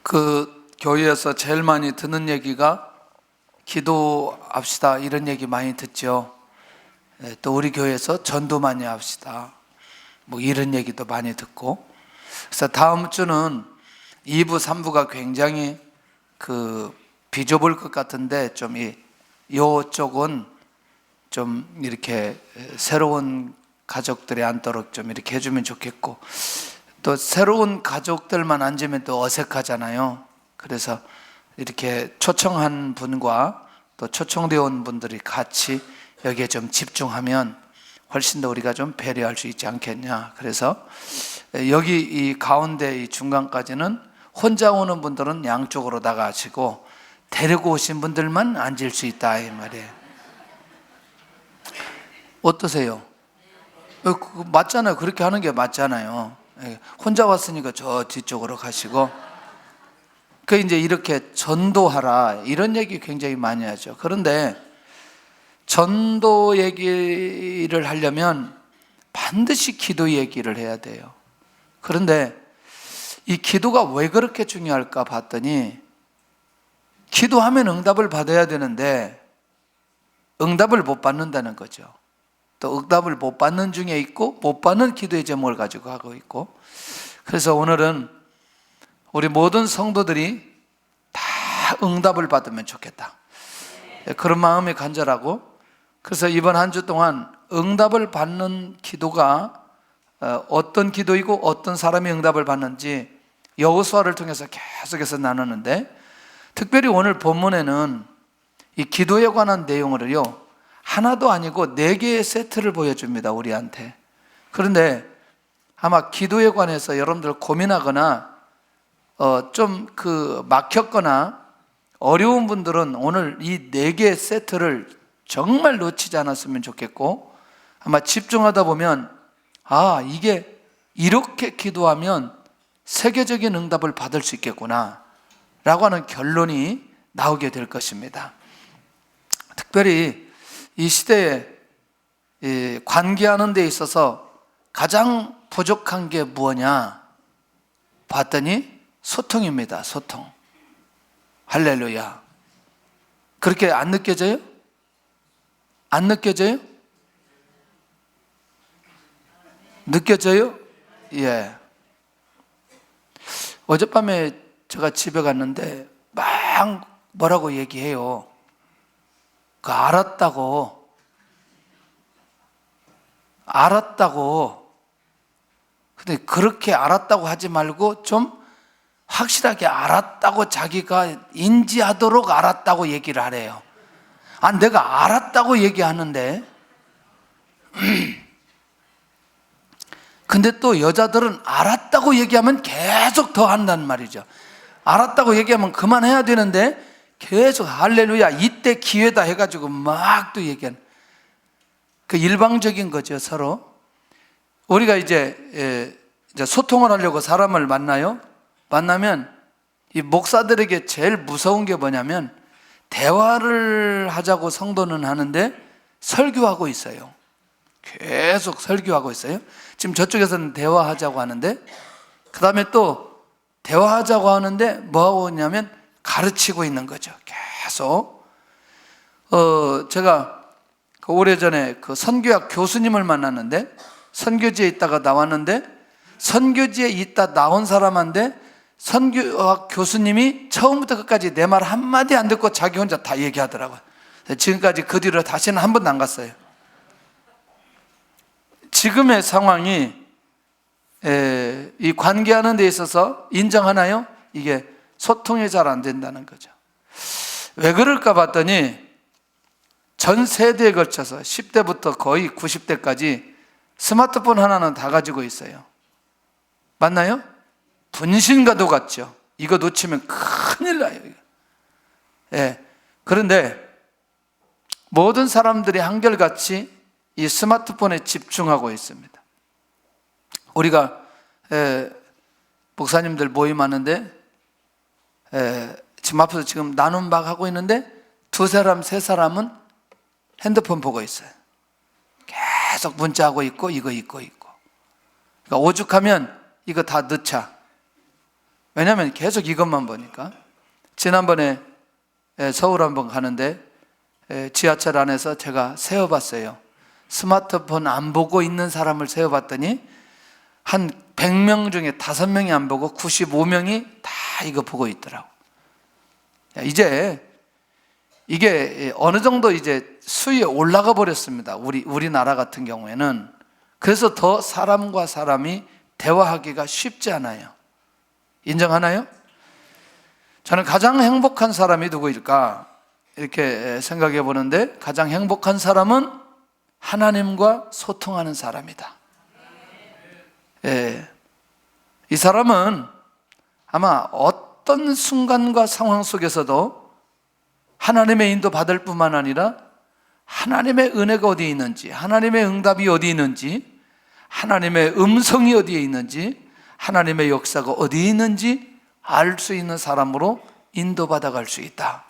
그 교회에서 제일 많이 듣는 얘기가 기도합시다 이런 얘기 많이 듣죠. 또 우리 교회에서 전도 많이 합시다 뭐 이런 얘기도 많이 듣고. 그래서 다음 주는 2부 3부가 굉장히 비좁을 것 같은데 좀 이쪽은 좀 이렇게 새로운 가족들이 앉도록 좀 이렇게 해주면 좋겠고, 또 새로운 가족들만 앉으면 또 어색하잖아요. 그래서 이렇게 초청한 분과 또 초청되어 온 분들이 같이 여기에 좀 집중하면 훨씬 더 우리가 좀 배려할 수 있지 않겠냐. 그래서 여기 이 가운데 이 중간까지는 혼자 오는 분들은 양쪽으로 나가시고 데리고 오신 분들만 앉을 수 있다 이 말이에요. 어떠세요? 맞잖아요. 그렇게 하는 게 맞잖아요. 혼자 왔으니까 저 뒤쪽으로 가시고, 이제 이렇게 전도하라 이런 얘기 굉장히 많이 하죠. 그런데 전도 얘기를 하려면 반드시 기도 얘기를 해야 돼요. 그런데 이 기도가 왜 그렇게 중요할까 봤더니, 기도하면 응답을 받아야 되는데 응답을 못 받는다는 거죠. 또 응답을 못 받는 중에 있고 못 받는 기도의 제목을 가지고 하고 있고. 그래서 오늘은 우리 모든 성도들이 다 응답을 받으면 좋겠다, 그런 마음이 간절하고, 그래서 이번 한 주 동안 응답을 받는 기도가 어떤 기도이고 어떤 사람이 응답을 받는지 여호수아를 통해서 계속해서 나누는데, 특별히 오늘 본문에는 이 기도에 관한 내용을요 하나도 아니고 4개의 세트를 보여줍니다, 우리한테. 그런데 아마 기도에 관해서 여러분들 고민하거나 좀 막혔거나 어려운 분들은 오늘 이 4개의 세트를 정말 놓치지 않았으면 좋겠고, 아마 집중하다 보면 이게 이렇게 기도하면 세계적인 응답을 받을 수 있겠구나 라고 하는 결론이 나오게 될 것입니다. 특별히 이 시대에 관계하는 데 있어서 가장 부족한 게 무엇냐 봤더니 소통입니다. 소통. 할렐루야. 그렇게 안 느껴져요? 안 느껴져요? 느껴져요? 예. 어젯밤에 제가 집에 갔는데 막 뭐라고 얘기해요. 알았다고. 근데 그렇게 알았다고 하지 말고 좀 확실하게 알았다고 자기가 인지하도록 알았다고 얘기를 하래요. 내가 알았다고 얘기하는데 근데 또 여자들은 알았다고 얘기하면 계속 더 한단 말이죠. 알았다고 얘기하면 그만해야 되는데 계속 할렐루야 이때 기회다 해가지고 막 또 얘기하는, 일방적인 거죠. 서로 우리가 이제 소통을 하려고 사람을 만나요. 만나면 이 목사들에게 제일 무서운 게 뭐냐면, 대화를 하자고 성도는 하는데 설교하고 있어요. 계속 설교하고 있어요. 지금 저쪽에서는 대화하자고 하는데, 그 다음에 또 대화하자고 하는데 뭐하고 있냐면 가르치고 있는 거죠. 계속. 제가 오래전에 선교학 교수님을 만났는데, 선교지에 있다가 나왔는데, 선교지에 있다 나온 사람한테 선교학 교수님이 처음부터 끝까지 내 말 한마디 안 듣고 자기 혼자 다 얘기하더라고요. 지금까지 그 뒤로 다시는 한 번도 안 갔어요. 지금의 상황이 이 관계하는 데 있어서 인정하나요? 이게 소통이 잘 안 된다는 거죠. 왜 그럴까 봤더니 전 세대에 걸쳐서 10대부터 거의 90대까지 스마트폰 하나는 다 가지고 있어요. 맞나요? 분신과도 같죠. 이거 놓치면 큰일 나요. 예. 그런데 모든 사람들이 한결같이 이 스마트폰에 집중하고 있습니다. 우리가 목사님들 모임하는데 지금 앞에서 지금 나눔 막 하고 있는데 2사람 3사람은 핸드폰 보고 있어요. 계속 문자하고 있고 이거 있고. 그러니까 오죽하면 이거 다 넣자. 왜냐하면 계속 이것만 보니까. 지난번에 서울 한번 가는데 지하철 안에서 제가 세어봤어요. 스마트폰 안 보고 있는 사람을 세어봤더니 한 100명 중에 5명이 안 보고 95명이 다 이거 보고 있더라고. 이제 이게 어느 정도 이제 수위에 올라가 버렸습니다. 우리나라 같은 경우에는. 그래서 더 사람과 사람이 대화하기가 쉽지 않아요. 인정하나요? 저는 가장 행복한 사람이 누구일까? 이렇게 생각해 보는데, 가장 행복한 사람은 하나님과 소통하는 사람이다. 예. 이 사람은 아마 어떤 순간과 상황 속에서도 하나님의 인도 받을 뿐만 아니라 하나님의 은혜가 어디에 있는지, 하나님의 응답이 어디에 있는지, 하나님의 음성이 어디에 있는지, 하나님의 역사가 어디에 있는지 알 수 있는 사람으로 인도받아 갈 수 있다.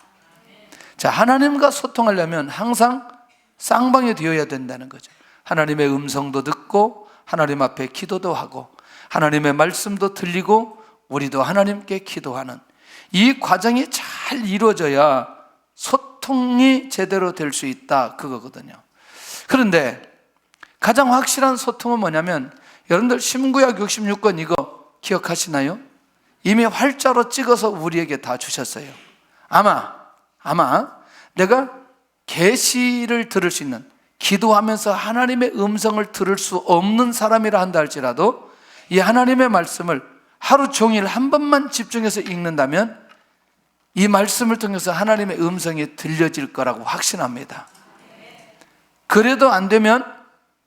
자, 하나님과 소통하려면 항상 쌍방이 되어야 된다는 거죠. 하나님의 음성도 듣고 하나님 앞에 기도도 하고 하나님의 말씀도 들리고 우리도 하나님께 기도하는 이 과정이 잘 이루어져야 소통이 제대로 될 수 있다, 그거거든요. 그런데 가장 확실한 소통은 뭐냐면, 여러분들 신구약 66권 이거 기억하시나요? 이미 활자로 찍어서 우리에게 다 주셨어요. 아마 내가 계시를 들을 수 있는, 기도하면서 하나님의 음성을 들을 수 없는 사람이라 한다 할지라도 이 하나님의 말씀을 하루 종일 한 번만 집중해서 읽는다면 이 말씀을 통해서 하나님의 음성이 들려질 거라고 확신합니다. 그래도 안 되면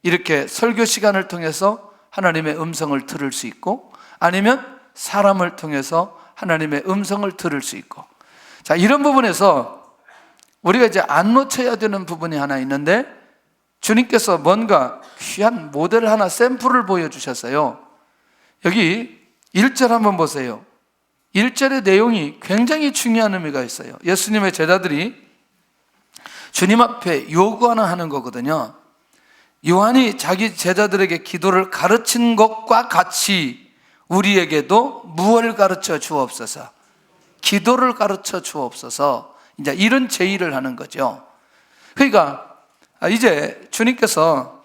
이렇게 설교 시간을 통해서 하나님의 음성을 들을 수 있고, 아니면 사람을 통해서 하나님의 음성을 들을 수 있고. 자, 이런 부분에서 우리가 이제 안 놓쳐야 되는 부분이 하나 있는데, 주님께서 뭔가 귀한 모델 하나, 샘플을 보여주셨어요. 여기 1절 한번 보세요. 1절의 내용이 굉장히 중요한 의미가 있어요. 예수님의 제자들이 주님 앞에 요구 하나 하는 거거든요. 요한이 자기 제자들에게 기도를 가르친 것과 같이 우리에게도 무엇을 가르쳐 주옵소서, 기도를 가르쳐 주옵소서, 이제 이런 제의를 하는 거죠. 그러니까 이제 주님께서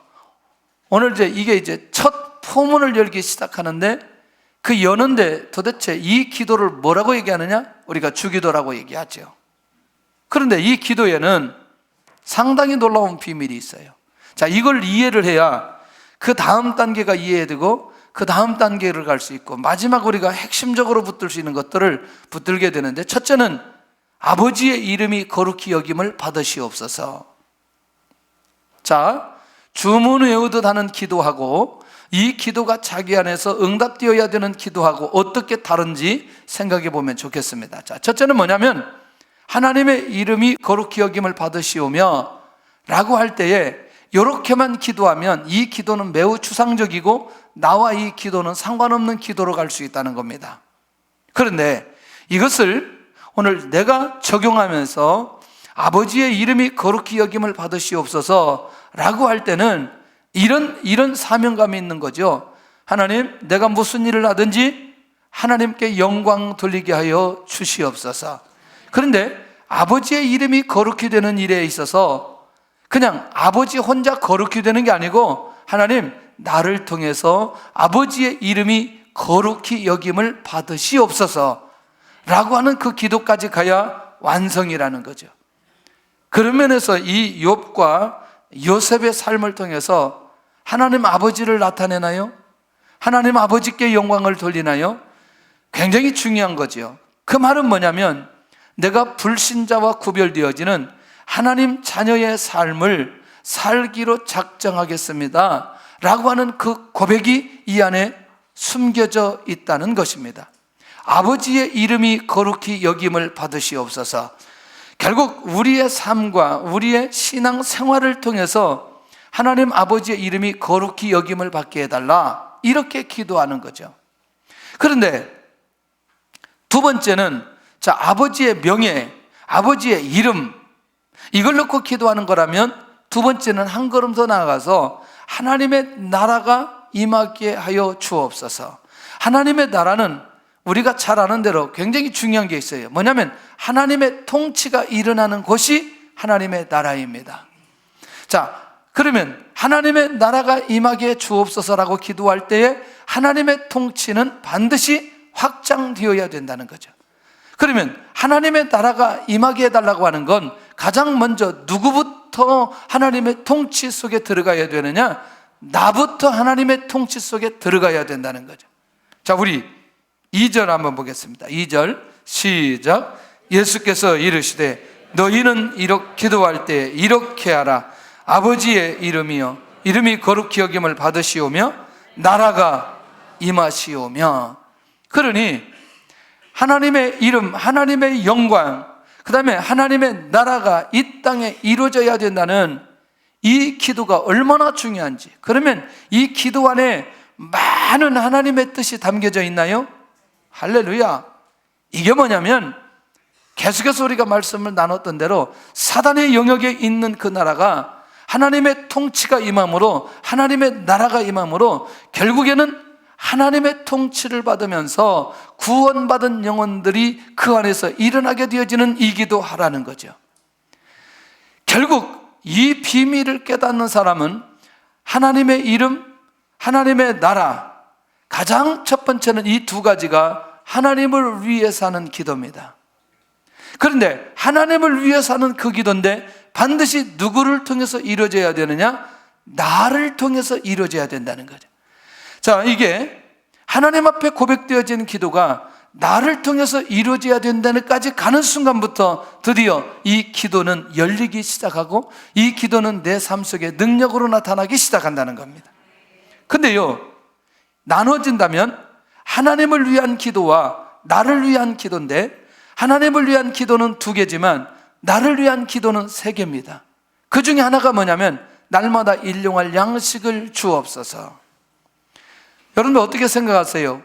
오늘 이게 첫 포문을 열기 시작하는데, 그 여는데 도대체 이 기도를 뭐라고 얘기하느냐? 우리가 주기도라고 얘기하죠. 그런데 이 기도에는 상당히 놀라운 비밀이 있어요. 자, 이걸 이해를 해야 그 다음 단계가 이해되고 그 다음 단계를 갈 수 있고, 마지막 우리가 핵심적으로 붙들 수 있는 것들을 붙들게 되는데, 첫째는 아버지의 이름이 거룩히 여김을 받으시옵소서. 자, 주문 외우듯 하는 기도하고 이 기도가 자기 안에서 응답되어야 되는 기도하고 어떻게 다른지 생각해 보면 좋겠습니다. 자, 첫째는 뭐냐면, 하나님의 이름이 거룩히 여김을 받으시오며 라고 할 때에 이렇게만 기도하면 이 기도는 매우 추상적이고 나와 이 기도는 상관없는 기도로 갈 수 있다는 겁니다. 그런데 이것을 오늘 내가 적용하면서 아버지의 이름이 거룩히 여김을 받으시옵소서 라고 할 때는 이런 사명감이 있는 거죠. 하나님, 내가 무슨 일을 하든지 하나님께 영광 돌리게 하여 주시옵소서. 그런데 아버지의 이름이 거룩히 되는 일에 있어서 그냥 아버지 혼자 거룩히 되는 게 아니고, 하나님, 나를 통해서 아버지의 이름이 거룩히 여김을 받으시옵소서 라고 하는 그 기도까지 가야 완성이라는 거죠. 그런 면에서 이 욥과 요셉의 삶을 통해서 하나님 아버지를 나타내나요? 하나님 아버지께 영광을 돌리나요? 굉장히 중요한 거죠. 그 말은 뭐냐면, 내가 불신자와 구별되어지는 하나님 자녀의 삶을 살기로 작정하겠습니다 라고 하는 그 고백이 이 안에 숨겨져 있다는 것입니다. 아버지의 이름이 거룩히 여김을 받으시옵소서. 결국 우리의 삶과 우리의 신앙 생활을 통해서 하나님 아버지의 이름이 거룩히 여김을 받게 해달라, 이렇게 기도하는 거죠. 그런데 두 번째는, 자, 아버지의 명예, 아버지의 이름, 이걸 놓고 기도하는 거라면 두 번째는 한 걸음 더 나아가서 하나님의 나라가 임하게 하여 주옵소서. 하나님의 나라는 우리가 잘 아는 대로 굉장히 중요한 게 있어요. 뭐냐면 하나님의 통치가 일어나는 곳이 하나님의 나라입니다. 자, 그러면 하나님의 나라가 임하게 주옵소서라고 기도할 때에 하나님의 통치는 반드시 확장되어야 된다는 거죠. 그러면 하나님의 나라가 임하게 해달라고 하는 건 가장 먼저 누구부터 하나님의 통치 속에 들어가야 되느냐? 나부터 하나님의 통치 속에 들어가야 된다는 거죠. 자, 우리 2절 한번 보겠습니다. 2절 시작. 예수께서 이르시되 너희는 이렇게 기도할 때 이렇게 하라. 아버지의 이름이여 이름이 거룩히 여김을 받으시오며 나라가 임하시오며. 그러니 하나님의 이름, 하나님의 영광, 그 다음에 하나님의 나라가 이 땅에 이루어져야 된다는 이 기도가 얼마나 중요한지. 그러면 이 기도 안에 많은 하나님의 뜻이 담겨져 있나요? 할렐루야. 이게 뭐냐면 계속해서 우리가 말씀을 나눴던 대로 사단의 영역에 있는 그 나라가 하나님의 통치가 임함으로, 하나님의 나라가 임함으로 결국에는 하나님의 통치를 받으면서 구원받은 영혼들이 그 안에서 일어나게 되어지는 이 기도하라는 거죠. 결국 이 비밀을 깨닫는 사람은 하나님의 이름, 하나님의 나라, 가장 첫 번째는 이 두 가지가 하나님을 위해서 하는 기도입니다. 그런데 하나님을 위해서 하는 그 기도인데 반드시 누구를 통해서 이루어져야 되느냐? 나를 통해서 이루어져야 된다는 거죠. 자, 이게 하나님 앞에 고백되어진 기도가 나를 통해서 이루어져야 된다는 데까지 가는 순간부터 드디어 이 기도는 열리기 시작하고 이 기도는 내 삶 속에 능력으로 나타나기 시작한다는 겁니다. 근데요, 나눠진다면 하나님을 위한 기도와 나를 위한 기도인데 하나님을 위한 기도는 두 개지만 나를 위한 기도는 세 개입니다. 그 중에 하나가 뭐냐면 날마다 일용할 양식을 주옵소서. 여러분들 어떻게 생각하세요?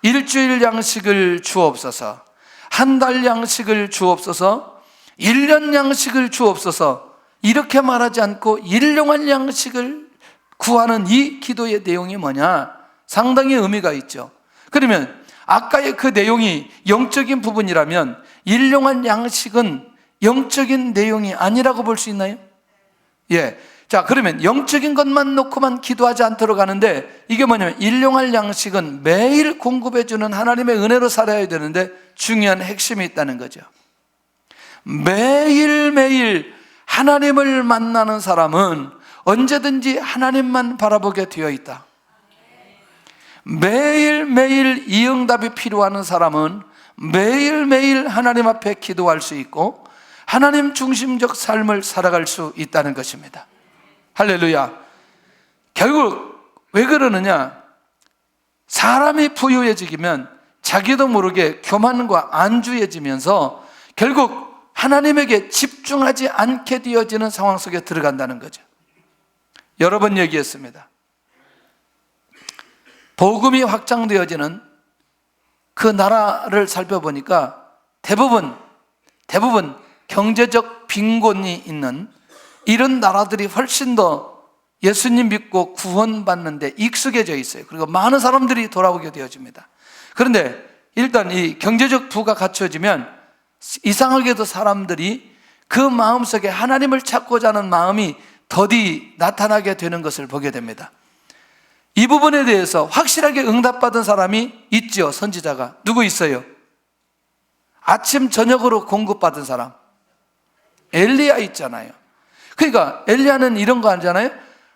일주일 양식을 주옵소서, 한 달 양식을 주옵소서, 1년 양식을 주옵소서, 이렇게 말하지 않고 일용할 양식을 구하는 이 기도의 내용이 뭐냐? 상당히 의미가 있죠. 그러면 아까의 그 내용이 영적인 부분이라면 일용할 양식은 영적인 내용이 아니라고 볼 수 있나요? 예. 자, 그러면 영적인 것만 놓고만 기도하지 않도록 하는데 이게 뭐냐면 일용할 양식은 매일 공급해주는 하나님의 은혜로 살아야 되는데 중요한 핵심이 있다는 거죠. 매일매일 하나님을 만나는 사람은 언제든지 하나님만 바라보게 되어 있다. 매일매일 이 응답이 필요한 사람은 매일매일 하나님 앞에 기도할 수 있고 하나님 중심적 삶을 살아갈 수 있다는 것입니다. 할렐루야. 결국 왜 그러느냐? 사람이 부유해지면 자기도 모르게 교만과 안주해지면서 결국 하나님에게 집중하지 않게 되어지는 상황 속에 들어간다는 거죠. 여러 번 얘기했습니다. 복음이 확장되어지는 그 나라를 살펴보니까 대부분 경제적 빈곤이 있는 이런 나라들이 훨씬 더 예수님 믿고 구원받는데 익숙해져 있어요. 그리고 많은 사람들이 돌아오게 되어집니다. 그런데 일단 이 경제적 부가 갖춰지면 이상하게도 사람들이 그 마음속에 하나님을 찾고자 하는 마음이 더디 나타나게 되는 것을 보게 됩니다. 이 부분에 대해서 확실하게 응답받은 사람이 있죠. 선지자가 누구 있어요? 아침 저녁으로 공급받은 사람 엘리야 있잖아요. 그러니까 엘리야는 이런 거 하잖아요.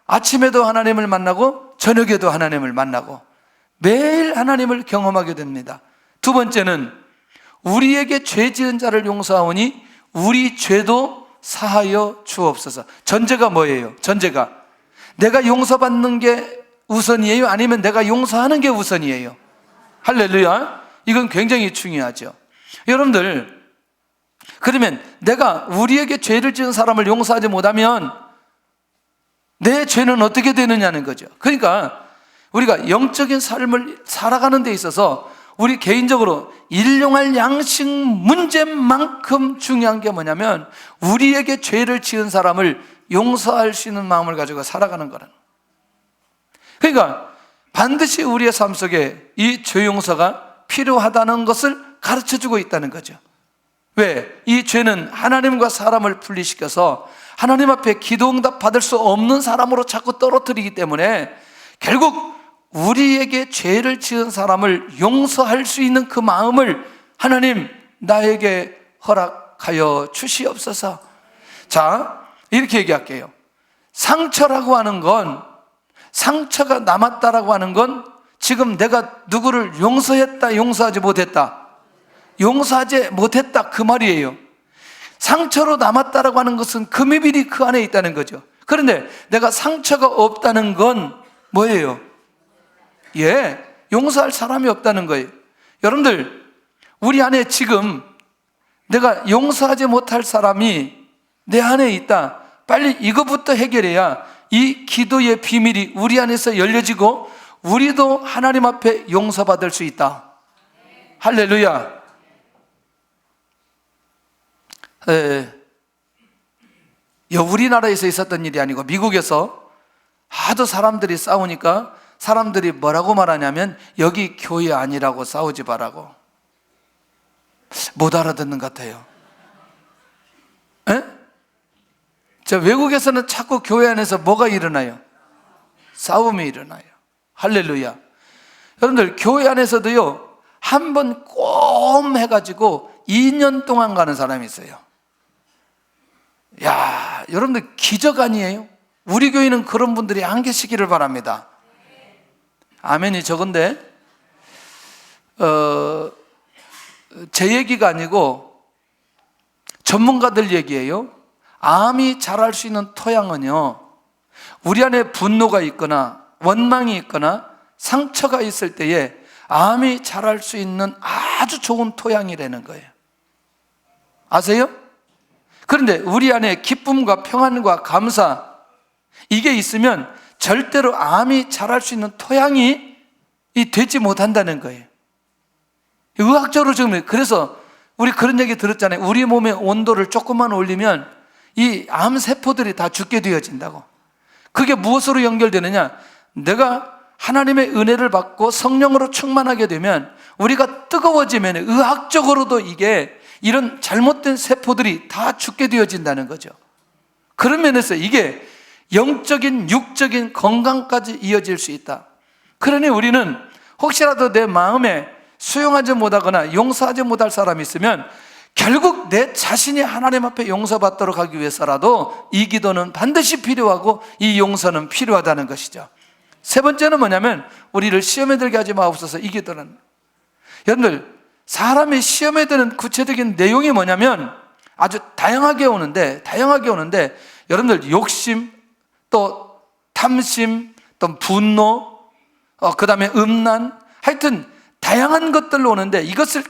아침에도 하나님을 만나고 저녁에도 하나님을 만나고 매일 하나님을 경험하게 됩니다. 두 번째는 우리에게 죄 지은 자를 용서하오니 우리 죄도 사하여 주옵소서. 전제가 뭐예요? 전제가 내가 용서받는 게 우선이에요? 아니면 내가 용서하는 게 우선이에요? 할렐루야. 이건 굉장히 중요하죠. 여러분들, 그러면 내가 우리에게 죄를 지은 사람을 용서하지 못하면 내 죄는 어떻게 되느냐는 거죠. 그러니까 우리가 영적인 삶을 살아가는 데 있어서 우리 개인적으로 일용할 양식 문제만큼 중요한 게 뭐냐면 우리에게 죄를 지은 사람을 용서할 수 있는 마음을 가지고 살아가는 거라는. 그러니까 반드시 우리의 삶 속에 이 죄 용서가 필요하다는 것을 가르쳐주고 있다는 거죠. 왜? 이 죄는 하나님과 사람을 분리시켜서 하나님 앞에 기도응답 받을 수 없는 사람으로 자꾸 떨어뜨리기 때문에 결국 우리에게 죄를 지은 사람을 용서할 수 있는 그 마음을 하나님 나에게 허락하여 주시옵소서. 자, 이렇게 얘기할게요. 상처라고 하는 건, 상처가 남았다라고 하는 건 지금 내가 누구를 용서했다, 용서하지 못했다, 용서하지 못했다 그 말이에요. 상처로 남았다라고 하는 것은 금의 비리 그 안에 있다는 거죠. 그런데 내가 상처가 없다는 건 뭐예요? 예, 용서할 사람이 없다는 거예요. 여러분들, 우리 안에 지금 내가 용서하지 못할 사람이 내 안에 있다. 빨리 이것부터 해결해야 이 기도의 비밀이 우리 안에서 열려지고 우리도 하나님 앞에 용서받을 수 있다. 할렐루야. 우리나라에서 있었던 일이 아니고 미국에서 하도 사람들이 싸우니까 사람들이 뭐라고 말하냐면 여기 교회 아니라고 싸우지 말라고. 못 알아듣는 것 같아요. 에? 저 외국에서는 자꾸 교회 안에서 뭐가 일어나요? 싸움이 일어나요. 할렐루야. 여러분들, 교회 안에서도요, 한 번 꼼 해가지고 2년 동안 가는 사람이 있어요. 야, 여러분들 기적 아니에요? 우리 교회는 그런 분들이 안 계시기를 바랍니다. 아멘이 적은데, 제 얘기가 아니고 전문가들 얘기예요. 암이 자랄 수 있는 토양은요, 우리 안에 분노가 있거나 원망이 있거나 상처가 있을 때에 암이 자랄 수 있는 아주 좋은 토양이라는 거예요. 아세요? 그런데 우리 안에 기쁨과 평안과 감사, 이게 있으면 절대로 암이 자랄 수 있는 토양이 되지 못한다는 거예요. 의학적으로 지금, 그래서 우리 그런 얘기 들었잖아요. 우리 몸의 온도를 조금만 올리면 이 암세포들이 다 죽게 되어진다고. 그게 무엇으로 연결되느냐? 내가 하나님의 은혜를 받고 성령으로 충만하게 되면 우리가 뜨거워지면 의학적으로도 이게 이런 잘못된 세포들이 다 죽게 되어진다는 거죠. 그런 면에서 이게 영적인 육적인 건강까지 이어질 수 있다. 그러니 우리는 혹시라도 내 마음에 수용하지 못하거나 용서하지 못할 사람이 있으면 결국 내 자신이 하나님 앞에 용서받도록 하기 위해서라도 이 기도는 반드시 필요하고 이 용서는 필요하다는 것이죠. 세 번째는 뭐냐면 우리를 시험에 들게 하지 마옵소서. 이 기도는, 여러분들, 사람이 시험에 드는 구체적인 내용이 뭐냐면 아주 다양하게 오는데 여러분들 욕심, 또 탐심, 또 분노, 그 다음에 음란, 하여튼 다양한 것들로 오는데 이것을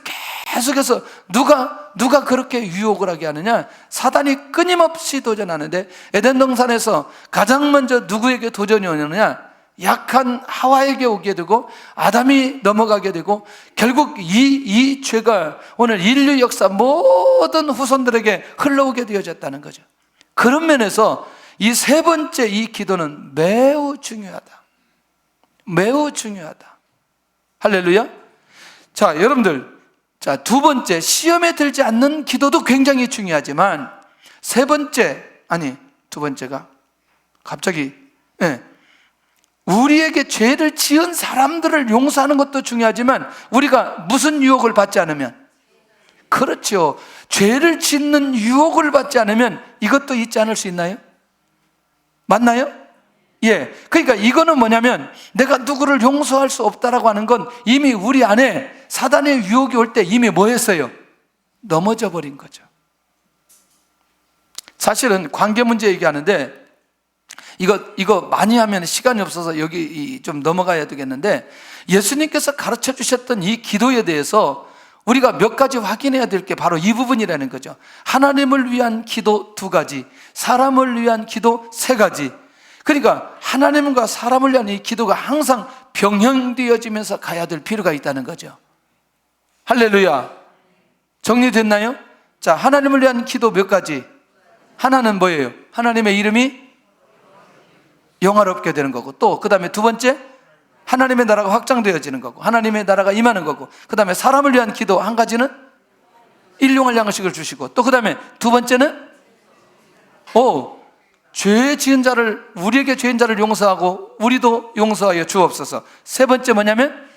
계속해서 누가 그렇게 유혹을 하게 하느냐? 사단이 끊임없이 도전하는데 에덴 동산에서 가장 먼저 누구에게 도전이 오느냐? 약한 하와에게 오게 되고 아담이 넘어가게 되고 결국 이 죄가 오늘 인류 역사 모든 후손들에게 흘러오게 되어졌다는 거죠. 그런 면에서 이 세 번째 이 기도는 매우 중요하다. 매우 중요하다. 할렐루야. 자, 여러분들, 자, 두 번째, 시험에 들지 않는 기도도 굉장히 중요하지만 두 번째가 갑자기 우리에게 죄를 지은 사람들을 용서하는 것도 중요하지만 우리가 무슨 유혹을 받지 않으면, 그렇죠, 죄를 짓는 유혹을 받지 않으면 이것도 잊지 않을 수 있나요? 맞나요? 예. 그러니까 이거는 뭐냐면 내가 누구를 용서할 수 없다라고 하는 건 이미 우리 안에 사단의 유혹이 올 때 이미 뭐 했어요? 넘어져 버린 거죠. 사실은 관계 문제 얘기하는데 이거 많이 하면 시간이 없어서 여기 좀 넘어가야 되겠는데, 예수님께서 가르쳐 주셨던 이 기도에 대해서 우리가 몇 가지 확인해야 될 게 바로 이 부분이라는 거죠. 하나님을 위한 기도 2가지, 사람을 위한 기도 3가지. 그러니까 하나님과 사람을 위한 이 기도가 항상 병행되어지면서 가야 될 필요가 있다는 거죠. 할렐루야. 정리됐나요? 자, 하나님을 위한 기도 몇 가지? 하나는 뭐예요? 하나님의 이름이 영화롭게 되는 거고, 또 그 다음에 두 번째, 하나님의 나라가 확장되어지는 거고, 하나님의 나라가 임하는 거고, 그 다음에 사람을 위한 기도 한 가지는 일용할 양식을 주시고, 또 그 다음에 두 번째는 죄 지은 자를, 우리에게 죄인 자를 용서하고 우리도 용서하여 주옵소서. 세 번째 뭐냐면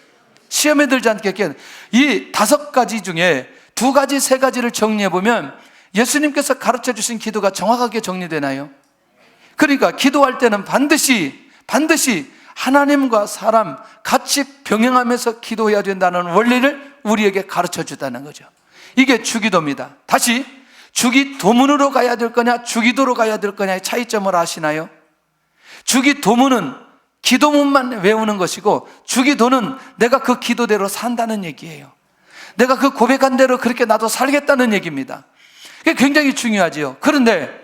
시험에 들지 않게 하기. 이 5가지 중에 2가지, 3가지를 정리해 보면 예수님께서 가르쳐 주신 기도가 정확하게 정리되나요? 그러니까 기도할 때는 반드시 하나님과 사람 같이 병행하면서 기도해야 된다는 원리를 우리에게 가르쳐 주다는 거죠. 이게 주기도입니다. 다시, 주기도문으로 가야 될 거냐, 주기도로 가야 될 거냐의 차이점을 아시나요? 주기도문은 기도문만 외우는 것이고, 주기도는 내가 그 기도대로 산다는 얘기예요. 내가 그 고백한 대로 그렇게 나도 살겠다는 얘기입니다. 그게 굉장히 중요하지요. 그런데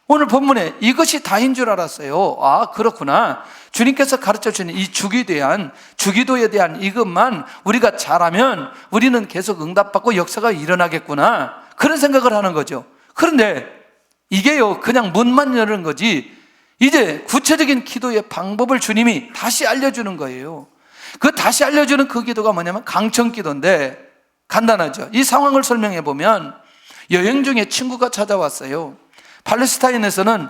오늘 본문에 이것이 다인 줄 알았어요. 아, 그렇구나. 주님께서 가르쳐 주는 이 주기도에 대한 이것만 우리가 잘하면 우리는 계속 응답받고 역사가 일어나겠구나, 그런 생각을 하는 거죠. 그런데 이게요, 그냥 문만 여는 거지, 이제 구체적인 기도의 방법을 주님이 다시 알려주는 거예요. 그 다시 알려주는 그 기도가 뭐냐면 강청기도인데, 간단하죠. 이 상황을 설명해 보면, 여행 중에 친구가 찾아왔어요. 팔레스타인에서는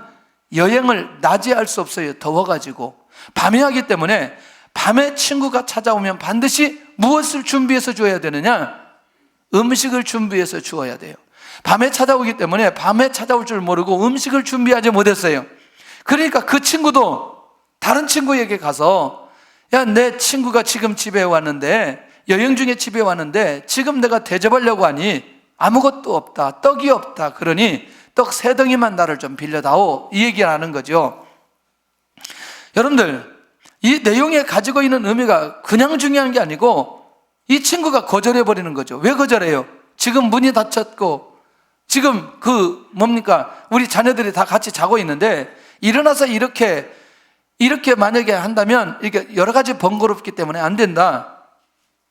여행을 낮에 할 수 없어요. 더워가지고. 밤에 하기 때문에 밤에 친구가 찾아오면 반드시 무엇을 준비해서 줘야 되느냐? 음식을 준비해서 주어야 돼요. 밤에 찾아오기 때문에 밤에 찾아올 줄 모르고 음식을 준비하지 못했어요. 그러니까 그 친구도 다른 친구에게 가서, 야, 내 친구가 지금 집에 왔는데, 여행 중에 집에 왔는데 지금 내가 대접하려고 하니 아무것도 없다, 떡이 없다, 그러니 떡 3덩이만 나를 좀 빌려다오, 이 얘기를 하는 거죠. 여러분들, 이 내용에 가지고 있는 의미가 그냥 중요한 게 아니고, 이 친구가 거절해버리는 거죠. 왜 거절해요? 지금 문이 닫혔고, 지금 우리 자녀들이 다 같이 자고 있는데, 일어나서 이렇게 만약에 한다면 이게 여러 가지 번거롭기 때문에 안 된다.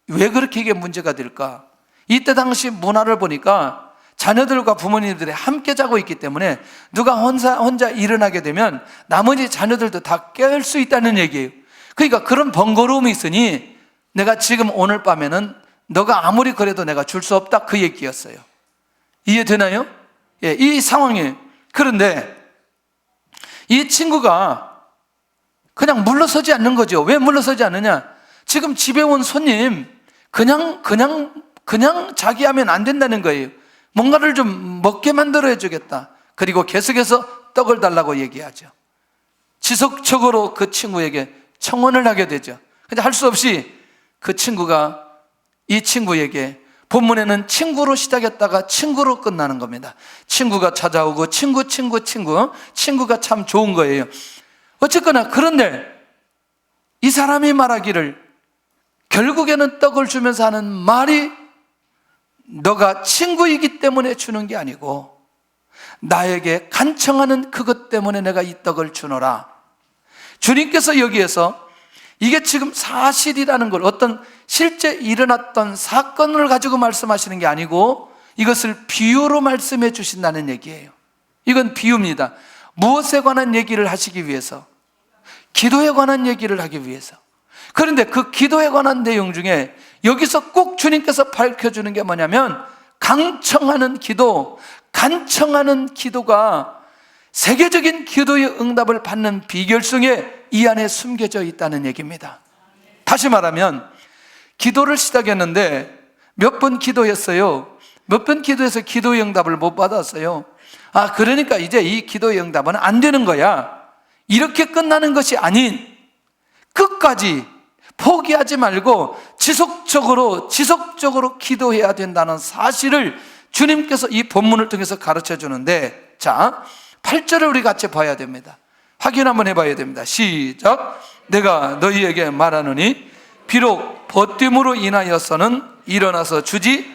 왜 그렇게 이게 문제가 될까? 이때 당시 문화를 보니까 자녀들과 부모님들이 함께 자고 있기 때문에 누가 혼자 일어나게 되면 나머지 자녀들도 다 깰 수 있다는 얘기예요. 그러니까 그런 번거로움이 있으니 내가 지금 오늘 밤에는 너가 아무리 그래도 내가 줄 수 없다, 그 얘기였어요. 이해되나요? 예, 이 상황이에요. 그런데 이 친구가 그냥 물러서지 않는 거죠. 왜 물러서지 않느냐? 지금 집에 온 손님 그냥 자기 하면 안 된다는 거예요. 뭔가를 좀 먹게 만들어 주겠다. 그리고 계속해서 떡을 달라고 얘기하죠. 지속적으로 그 친구에게 청원을 하게 되죠. 근데 할 수 없이 그 친구가 이 친구에게, 본문에는 친구로 시작했다가 친구로 끝나는 겁니다. 친구가 찾아오고 친구가 참 좋은 거예요. 어쨌거나, 그런데 이 사람이 말하기를, 결국에는 떡을 주면서 하는 말이, 너가 친구이기 때문에 주는 게 아니고 나에게 간청하는 그것 때문에 내가 이 떡을 주노라. 주님께서 여기에서 이게 지금 사실이라는 걸, 어떤 실제 일어났던 사건을 가지고 말씀하시는 게 아니고 이것을 비유로 말씀해 주신다는 얘기예요. 이건 비유입니다. 무엇에 관한 얘기를 하시기 위해서? 기도에 관한 얘기를 하기 위해서. 그런데 그 기도에 관한 내용 중에 여기서 꼭 주님께서 밝혀주는 게 뭐냐면, 간청하는 기도가 세계적인 기도의 응답을 받는 비결성에 이 안에 숨겨져 있다는 얘기입니다. 다시 말하면, 기도를 시작했는데 몇 번 기도했어요. 몇 번 기도해서 기도의 응답을 못 받았어요. 아, 그러니까 이제 이 기도의 응답은 안 되는 거야, 이렇게 끝나는 것이 아닌, 끝까지 포기하지 말고 지속적으로 기도해야 된다는 사실을 주님께서 이 본문을 통해서 가르쳐 주는데, 자, 8절을 우리 같이 봐야 됩니다. 확인 한번 해봐야 됩니다. 시작. 내가 너희에게 말하노니 비록 버팀으로 인하여서는 일어나서 주지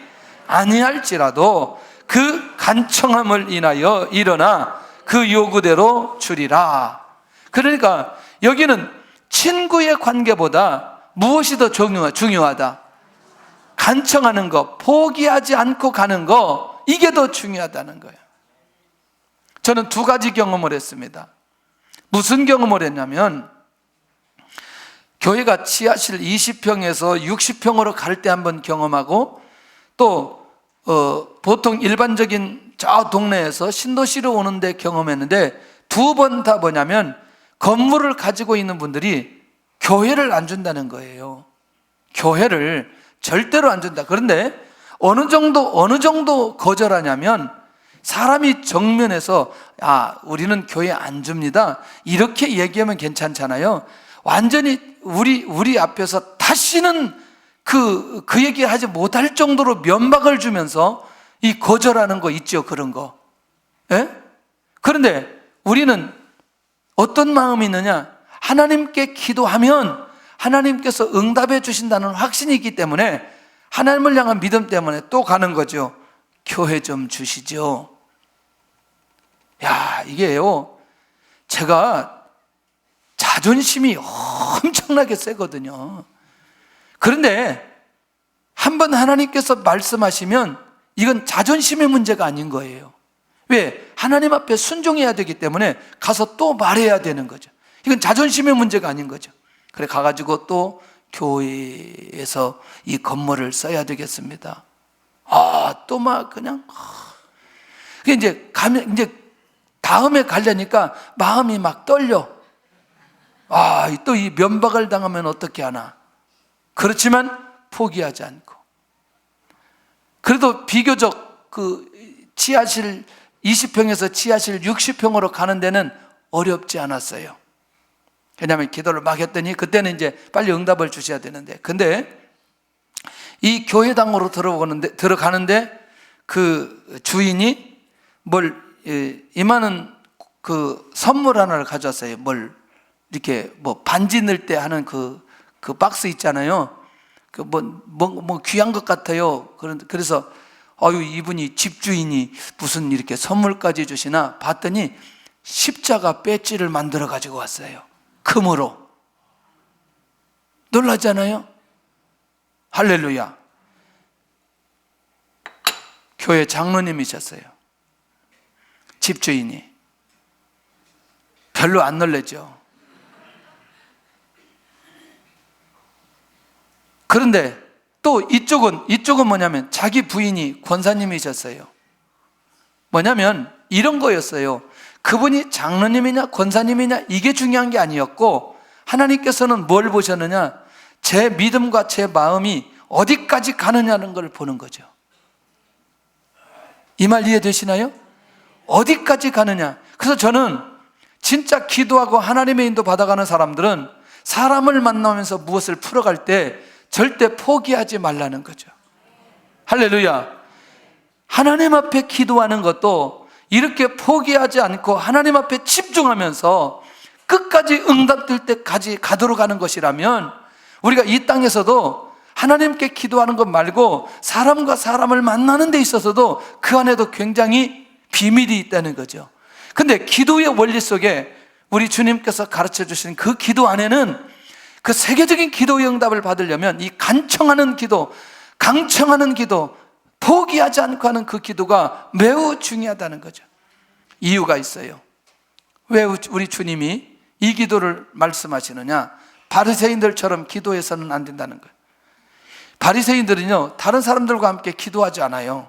아니할지라도 그 간청함을 인하여 일어나 그 요구대로 주리라. 그러니까 여기는 친구의 관계보다 무엇이 더 중요하다? 간청하는 거, 포기하지 않고 가는 거, 이게 더 중요하다는 거예요. 저는 2가지 경험을 했습니다. 무슨 경험을 했냐면, 교회가 지하실 20평에서 60평으로 갈 때 한번 경험하고, 또 보통 일반적인 저 동네에서 신도시로 오는데 경험했는데, 두 번 다 뭐냐면 건물을 가지고 있는 분들이 교회를 안 준다는 거예요. 교회를 절대로 안 준다. 그런데 어느 정도 거절하냐면, 사람이 정면에서 우리는 교회 안 줍니다, 이렇게 얘기하면 괜찮잖아요. 완전히 우리 앞에서 다시는 그 얘기 하지 못할 정도로 면박을 주면서 이 거절하는 거 있죠, 그런 거. 예? 그런데 우리는 어떤 마음이 있느냐? 하나님께 기도하면 하나님께서 응답해 주신다는 확신이 있기 때문에, 하나님을 향한 믿음 때문에 또 가는 거죠. 교회 좀 주시죠. 이게요, 제가 자존심이 엄청나게 세거든요. 그런데 한번 하나님께서 말씀하시면 이건 자존심의 문제가 아닌 거예요. 왜? 하나님 앞에 순종해야 되기 때문에 가서 또 말해야 되는 거죠. 이건 자존심의 문제가 아닌 거죠. 그래 가가지고 또 교회에서 이 건물을 써야 되겠습니다. 또 막 그냥 이제 다음에 가려니까 마음이 막 떨려. 또 이 면박을 당하면 어떻게 하나. 그렇지만 포기하지 않고, 그래도 비교적 그 지하실 20평에서 지하실 60평으로 가는 데는 어렵지 않았어요. 왜냐하면 기도를 막 했더니 그때는 이제 빨리 응답을 주셔야 되는데, 근데 이 교회당으로 들어가는데 그 주인이 이만한 그 선물 하나를 가져왔어요. 이렇게 반지 넣을 때 하는 그 박스 있잖아요. 귀한 것 같아요. 그래서 이분이 집주인이 무슨 이렇게 선물까지 주시나 봤더니 십자가 배지를 만들어 가지고 왔어요. 금으로. 놀라잖아요. 할렐루야. 교회 장로님이셨어요. 집주인이. 별로 안 놀랬죠. 그런데 또 이쪽은 뭐냐면 자기 부인이 권사님이셨어요. 뭐냐면 이런 거였어요. 그분이 장로님이냐 권사님이냐 이게 중요한 게 아니었고, 하나님께서는 뭘 보셨느냐? 제 믿음과 제 마음이 어디까지 가느냐는 걸 보는 거죠. 이 말 이해되시나요? 어디까지 가느냐. 그래서 저는 진짜 기도하고 하나님의 인도 받아가는 사람들은 사람을 만나면서 무엇을 풀어갈 때 절대 포기하지 말라는 거죠. 할렐루야. 하나님 앞에 기도하는 것도 이렇게 포기하지 않고 하나님 앞에 집중하면서 끝까지 응답될 때까지 가도록 하는 것이라면, 우리가 이 땅에서도 하나님께 기도하는 것 말고 사람과 사람을 만나는 데 있어서도 그 안에도 굉장히 비밀이 있다는 거죠. 근데 기도의 원리 속에 우리 주님께서 가르쳐 주신 그 기도 안에는, 그 세계적인 기도의 응답을 받으려면 이 간청하는 기도, 강청하는 기도, 포기하지 않고 하는 그 기도가 매우 중요하다는 거죠. 이유가 있어요. 왜 우리 주님이 이 기도를 말씀하시느냐? 바리새인들처럼 기도해서는 안 된다는 거예요. 바리새인들은요, 다른 사람들과 함께 기도하지 않아요.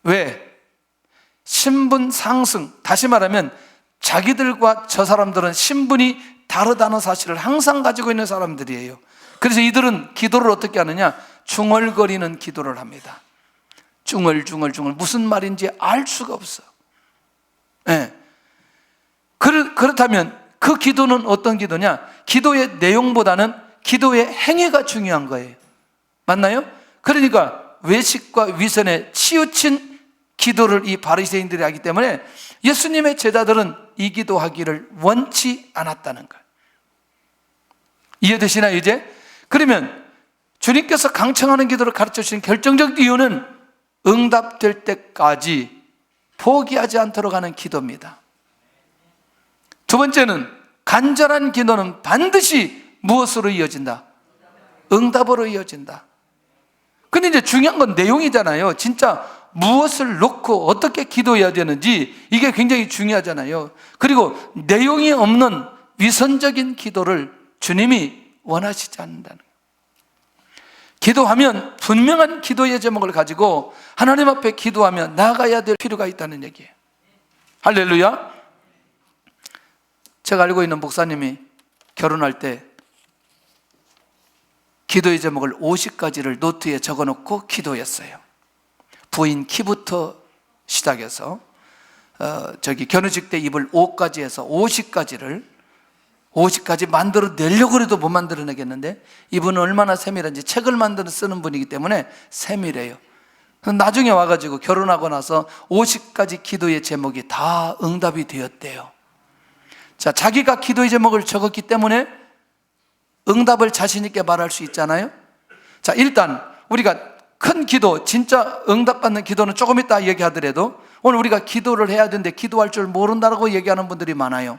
왜? 신분 상승, 다시 말하면 자기들과 저 사람들은 신분이 다르다는 사실을 항상 가지고 있는 사람들이에요. 그래서 이들은 기도를 어떻게 하느냐? 중얼거리는 기도를 합니다. 중얼중얼 무슨 말인지 알 수가 없어. 네. 그렇다면 그 기도는 어떤 기도냐? 기도의 내용보다는 기도의 행위가 중요한 거예요. 맞나요? 그러니까 외식과 위선에 치우친 기도를 이 바리새인들이 하기 때문에 예수님의 제자들은 이 기도하기를 원치 않았다는 거예요. 이해되시나요 이제? 그러면 주님께서 강청하는 기도를 가르쳐 주신 결정적 이유는 응답될 때까지 포기하지 않도록 하는 기도입니다. 두 번째는 간절한 기도는 반드시 무엇으로 이어진다? 응답으로 이어진다. 근데 이제 중요한 건 내용이잖아요. 진짜 무엇을 놓고 어떻게 기도해야 되는지 이게 굉장히 중요하잖아요. 그리고 내용이 없는 위선적인 기도를 주님이 원하시지 않는다는 거예요. 기도하면 분명한 기도의 제목을 가지고 하나님 앞에 기도하며 나아가야 될 필요가 있다는 얘기예요. 할렐루야. 제가 알고 있는 목사님이 결혼할 때 기도의 제목을 50가지를 노트에 적어놓고 기도했어요. 부인 키부터 시작해서 결혼식 때 입을 옷까지 해서 50가지 만들어내려고 해도 못 만들어내겠는데, 이분은 얼마나 세밀한지 책을 만들어 쓰는 분이기 때문에 세밀해요. 나중에 와가지고 결혼하고 나서 50가지 기도의 제목이 다 응답이 되었대요. 자, 자기가 기도의 제목을 적었기 때문에 응답을 자신 있게 말할 수 있잖아요. 자, 일단 우리가 큰 기도, 진짜 응답받는 기도는 조금 이따 얘기하더라도 오늘 우리가 기도를 해야 되는데 기도할 줄 모른다고 얘기하는 분들이 많아요.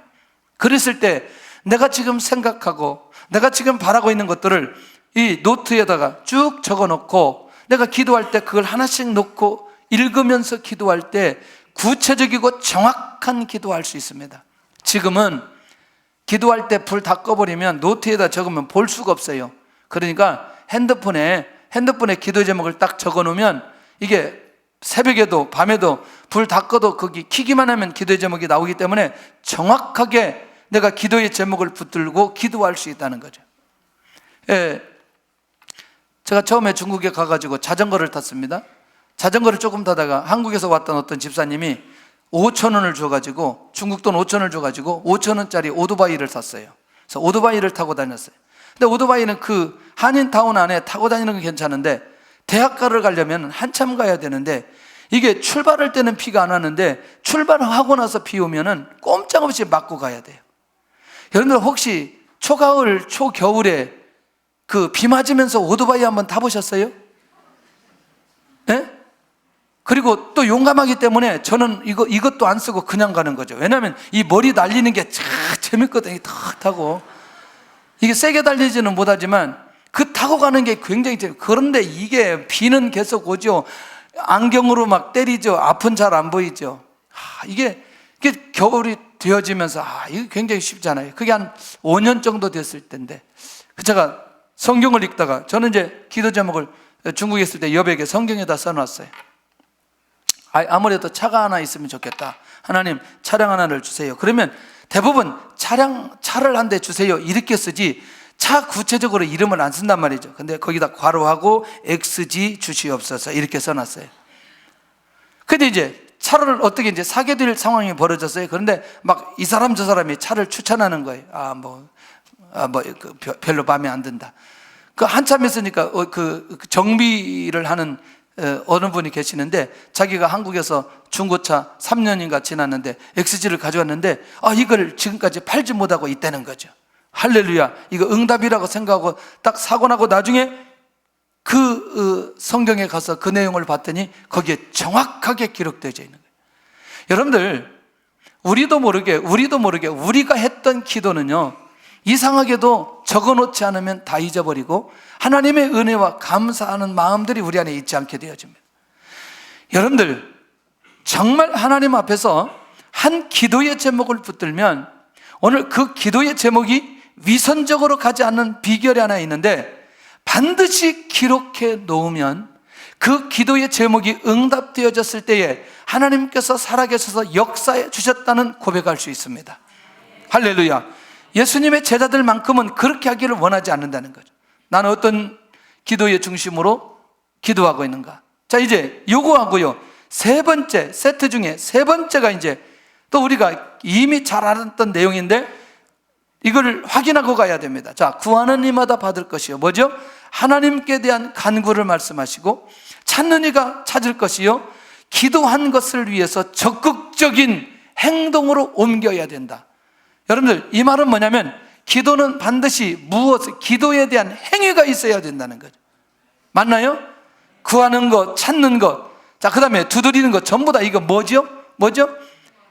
그랬을 때 내가 지금 생각하고 내가 지금 바라고 있는 것들을 이 노트에다가 쭉 적어놓고 내가 기도할 때 그걸 하나씩 놓고 읽으면서 기도할 때 구체적이고 정확한 기도할 수 있습니다. 지금은 기도할 때 불 다 꺼버리면 노트에다 적으면 볼 수가 없어요. 그러니까 핸드폰에 기도 제목을 딱 적어놓으면 이게 새벽에도 밤에도 불 다 꺼도 거기 키기만 하면 기도의 제목이 나오기 때문에 정확하게 내가 기도의 제목을 붙들고 기도할 수 있다는 거죠. 예, 제가 처음에 중국에 가가지고 자전거를 탔습니다. 자전거를 조금 타다가 한국에서 왔던 어떤 집사님이 5,000원을 줘가지고, 중국 돈 5,000원을 줘가지고 5,000원짜리 오토바이를 샀어요. 그래서 오토바이를 타고 다녔어요. 근데 오토바이는 그 한인타운 안에 타고 다니는 건 괜찮은데 대학가를 가려면 한참 가야 되는데 이게 출발할 때는 비가 안 왔는데 출발하고 나서 비 오면은 꼼짝없이 맞고 가야 돼요. 여러분들 혹시 초가을, 초겨울에 그 비 맞으면서 오토바이 한번 타보셨어요? 네? 그리고 또 용감하기 때문에 저는 이것도 안 쓰고 그냥 가는 거죠. 왜냐하면 이 머리 날리는 게 참 재밌거든요. 탁 타고. 이게 세게 달리지는 못하지만 그 타고 가는 게 굉장히 재밌어요. 그런데 이게 비는 계속 오죠. 안경으로 막 때리죠. 앞은 잘 안 보이죠. 이게 겨울이 되어지면서 이게 굉장히 쉽지 않아요. 그게 한 5년 정도 됐을 때인데 제가 성경을 읽다가 저는 이제 기도 제목을 중국에 있을 때 여백에 성경에다 써놨어요. 아무래도 차가 하나 있으면 좋겠다. 하나님 차량 하나를 주세요. 그러면 대부분 차를 한 대 주세요 이렇게 쓰지 차 구체적으로 이름을 안 쓴단 말이죠. 근데 거기다 괄호하고 XG 주시옵소서 이렇게 써놨어요. 근데 이제 차를 어떻게 이제 사게 될 상황이 벌어졌어요. 그런데 막 이 사람 저 사람이 차를 추천하는 거예요. 별로 마음에 안 든다. 그 한참 있으니까 그 정비를 하는 어느 분이 계시는데 자기가 한국에서 중고차 3년인가 지났는데 XG를 가져왔는데 이걸 지금까지 팔지 못하고 있다는 거죠. 할렐루야. 이거 응답이라고 생각하고 딱 사고 나고 나중에 그 성경에 가서 그 내용을 봤더니 거기에 정확하게 기록되어 있는 거예요. 여러분들 우리도 모르게 우리가 했던 기도는요 이상하게도 적어놓지 않으면 다 잊어버리고 하나님의 은혜와 감사하는 마음들이 우리 안에 있지 않게 되어집니다. 여러분들 정말 하나님 앞에서 한 기도의 제목을 붙들면 오늘 그 기도의 제목이 위선적으로 가지 않는 비결이 하나 있는데 반드시 기록해 놓으면 그 기도의 제목이 응답되어졌을 때에 하나님께서 살아계셔서 역사해 주셨다는 고백할 수 있습니다. 할렐루야. 예수님의 제자들만큼은 그렇게 하기를 원하지 않는다는 거죠. 나는 어떤 기도의 중심으로 기도하고 있는가? 자, 이제 요거하고요. 세 번째, 세트 중에 세 번째가 이제 또 우리가 이미 잘 알았던 내용인데 이걸 확인하고 가야 됩니다. 자, 구하는 이마다 받을 것이요. 뭐죠? 하나님께 대한 간구를 말씀하시고 찾는 이가 찾을 것이요. 기도한 것을 위해서 적극적인 행동으로 옮겨야 된다. 여러분들 이 말은 뭐냐면 기도는 반드시 기도에 대한 행위가 있어야 된다는 거죠. 맞나요? 구하는 것, 찾는 것, 자, 그 다음에 두드리는 것 전부 다 이거 뭐죠?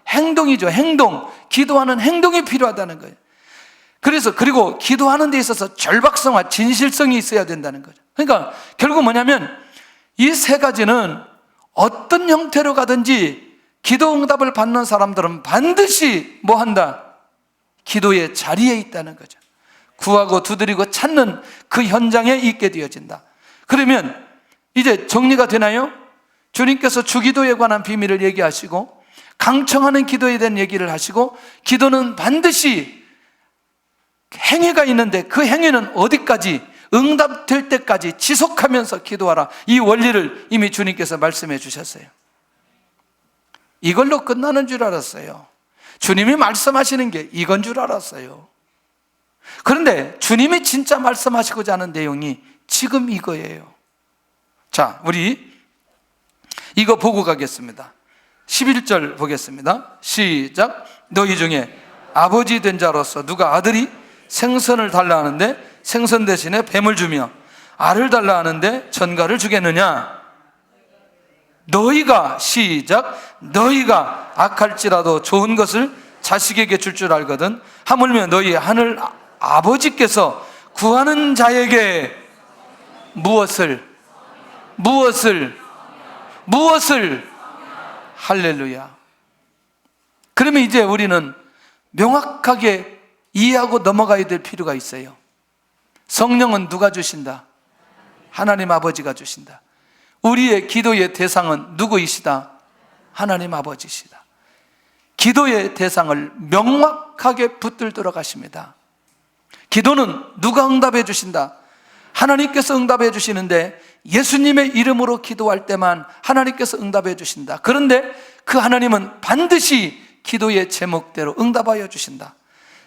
행동이죠. 행동. 기도하는 행동이 필요하다는 거예요. 그리고 기도하는 데 있어서 절박성과 진실성이 있어야 된다는 거죠. 그러니까 결국 뭐냐면 이 세 가지는 어떤 형태로 가든지 기도 응답을 받는 사람들은 반드시 뭐 한다? 기도의 자리에 있다는 거죠. 구하고 두드리고 찾는 그 현장에 있게 되어진다. 그러면 이제 정리가 되나요? 주님께서 주기도에 관한 비밀을 얘기하시고 강청하는 기도에 대한 얘기를 하시고 기도는 반드시 행위가 있는데 그 행위는 어디까지 응답될 때까지 지속하면서 기도하라. 이 원리를 이미 주님께서 말씀해 주셨어요. 이걸로 끝나는 줄 알았어요. 주님이 말씀하시는 게 이건 줄 알았어요. 그런데 주님이 진짜 말씀하시고자 하는 내용이 지금 이거예요. 자, 우리 이거 보고 가겠습니다. 11절 보겠습니다. 시작. 너희 중에 아버지 된 자로서 누가 아들이 생선을 달라 하는데 생선 대신에 뱀을 주며 알을 달라 하는데 전갈을 주겠느냐? 너희가 시작. 너희가 악할지라도 좋은 것을 자식에게 줄 줄 알거든. 하물며 너희 하늘 아버지께서 구하는 자에게 무엇을 할렐루야. 그러면 이제 우리는 명확하게 이해하고 넘어가야 될 필요가 있어요. 성령은 누가 주신다? 하나님 아버지가 주신다. 우리의 기도의 대상은 누구이시다? 하나님 아버지시다. 기도의 대상을 명확하게 붙들도록 하십니다. 기도는 누가 응답해 주신다? 하나님께서 응답해 주시는데 예수님의 이름으로 기도할 때만 하나님께서 응답해 주신다. 그런데 그 하나님은 반드시 기도의 제목대로 응답하여 주신다.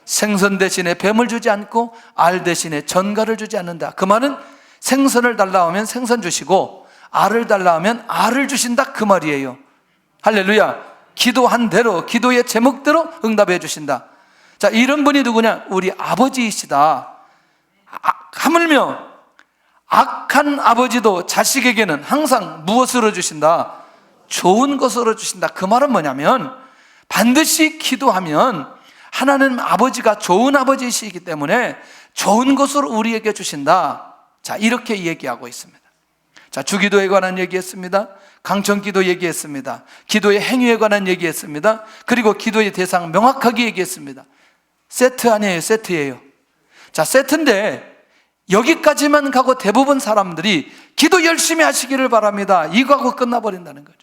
생선 대신에 뱀을 주지 않고 알 대신에 전갈을 주지 않는다. 그 말은 생선을 달라 하면 생선 주시고 알을 달라 하면 알을 주신다, 그 말이에요. 할렐루야. 기도한 대로, 기도의 제목대로 응답해 주신다. 자, 이런 분이 누구냐? 우리 아버지이시다. 하물며 악한 아버지도 자식에게는 항상 무엇으로 주신다? 좋은 것으로 주신다. 그 말은 뭐냐면 반드시 기도하면 하나님 아버지가 좋은 아버지이시기 때문에 좋은 것으로 우리에게 주신다. 자, 이렇게 얘기하고 있습니다. 자, 주기도에 관한 얘기했습니다. 강청기도 얘기했습니다. 기도의 행위에 관한 얘기했습니다. 그리고 기도의 대상 명확하게 얘기했습니다. 세트 아니에요, 세트예요. 자, 세트인데 여기까지만 가고 대부분 사람들이 기도 열심히 하시기를 바랍니다, 이거 하고 끝나버린다는 거죠.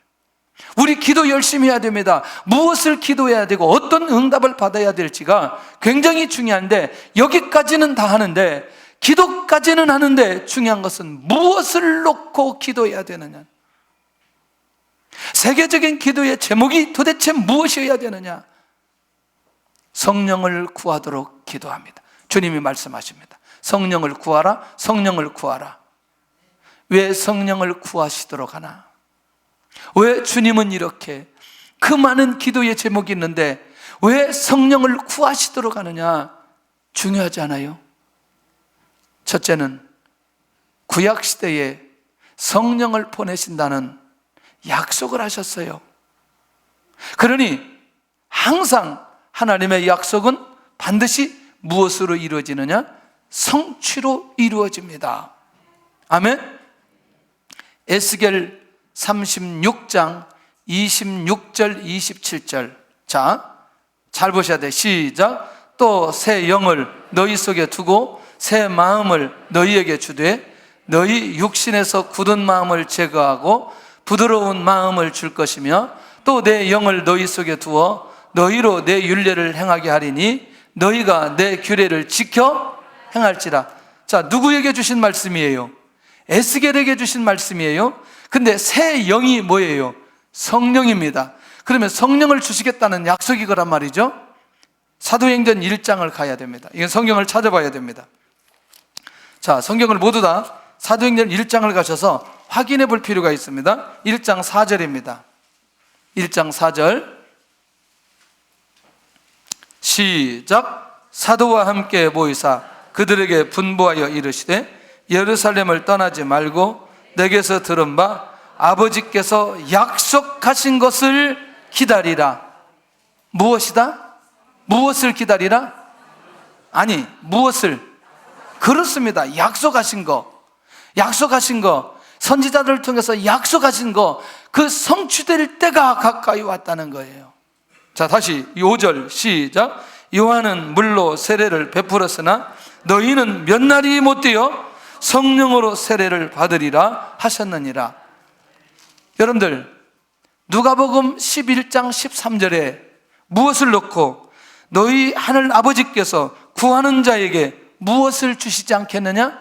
우리 기도 열심히 해야 됩니다. 무엇을 기도해야 되고 어떤 응답을 받아야 될지가 굉장히 중요한데 여기까지는 다 하는데, 기도까지는 하는데 중요한 것은 무엇을 놓고 기도해야 되느냐, 세계적인 기도의 제목이 도대체 무엇이어야 되느냐. 성령을 구하도록 기도합니다. 주님이 말씀하십니다. 성령을 구하라, 성령을 구하라. 왜 성령을 구하시도록 하나? 왜 주님은 이렇게 그 많은 기도의 제목이 있는데 왜 성령을 구하시도록 하느냐? 중요하지 않아요? 첫째는 구약시대에 성령을 보내신다는 약속을 하셨어요. 그러니 항상 하나님의 약속은 반드시 무엇으로 이루어지느냐? 성취로 이루어집니다. 아멘. 에스겔 36장 26절 27절. 자, 잘 보셔야 돼. 시작. 또 새 영을 너희 속에 두고 새 마음을 너희에게 주되 너희 육신에서 굳은 마음을 제거하고 부드러운 마음을 줄 것이며 또 내 영을 너희 속에 두어 너희로 내 율례를 행하게 하리니 너희가 내 규례를 지켜 행할지라. 자, 누구에게 주신 말씀이에요? 에스겔에게 주신 말씀이에요. 근데 새 영이 뭐예요? 성령입니다. 그러면 성령을 주시겠다는 약속이 거란 말이죠. 사도행전 1장을 가야 됩니다. 이건 성경을 찾아봐야 됩니다. 자, 성경을 모두 다 사도행전 1장을 가셔서 확인해 볼 필요가 있습니다. 1장 4절입니다. 1장 4절 시작. 사도와 함께 모이사 그들에게 분부하여 이르시되 예루살렘을 떠나지 말고 내게서 들은 바 아버지께서 약속하신 것을 기다리라. 무엇이다? 무엇을 기다리라? 아니, 무엇을? 그렇습니다. 약속하신 거. 약속하신 거. 선지자들을 통해서 약속하신 거. 그 성취될 때가 가까이 왔다는 거예요. 자, 다시 5절 시작. 요한은 물로 세례를 베풀었으나 너희는 몇 날이 못되어 성령으로 세례를 받으리라 하셨느니라. 여러분들, 누가복음 11장 13절에 무엇을 넣고 너희 하늘 아버지께서 구하는 자에게 무엇을 주시지 않겠느냐?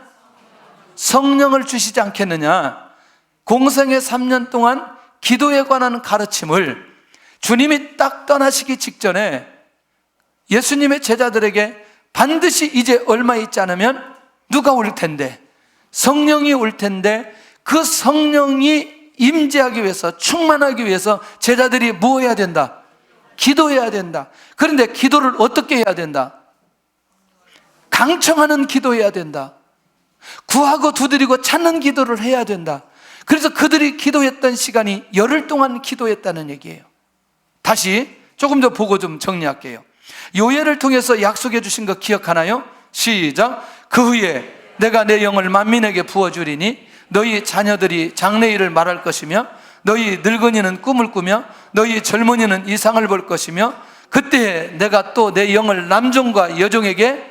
성령을 주시지 않겠느냐? 공생의 3년 동안 기도에 관한 가르침을 주님이 딱 떠나시기 직전에 예수님의 제자들에게 반드시 이제 얼마 있지 않으면 누가 올 텐데, 성령이 올 텐데, 그 성령이 임재하기 위해서, 충만하기 위해서 제자들이 뭐 해야 된다? 기도해야 된다. 그런데 기도를 어떻게 해야 된다? 강청하는 기도해야 된다. 구하고 두드리고 찾는 기도를 해야 된다. 그래서 그들이 기도했던 시간이 열흘 동안 기도했다는 얘기예요. 다시 조금 더 보고 좀 정리할게요. 요예를 통해서 약속해 주신 거 기억하나요? 시작. 그 후에 내가 내 영을 만민에게 부어주리니 너희 자녀들이 장래일을 말할 것이며 너희 늙은이는 꿈을 꾸며 너희 젊은이는 이상을 볼 것이며 그때 내가 또 내 영을 남종과 여종에게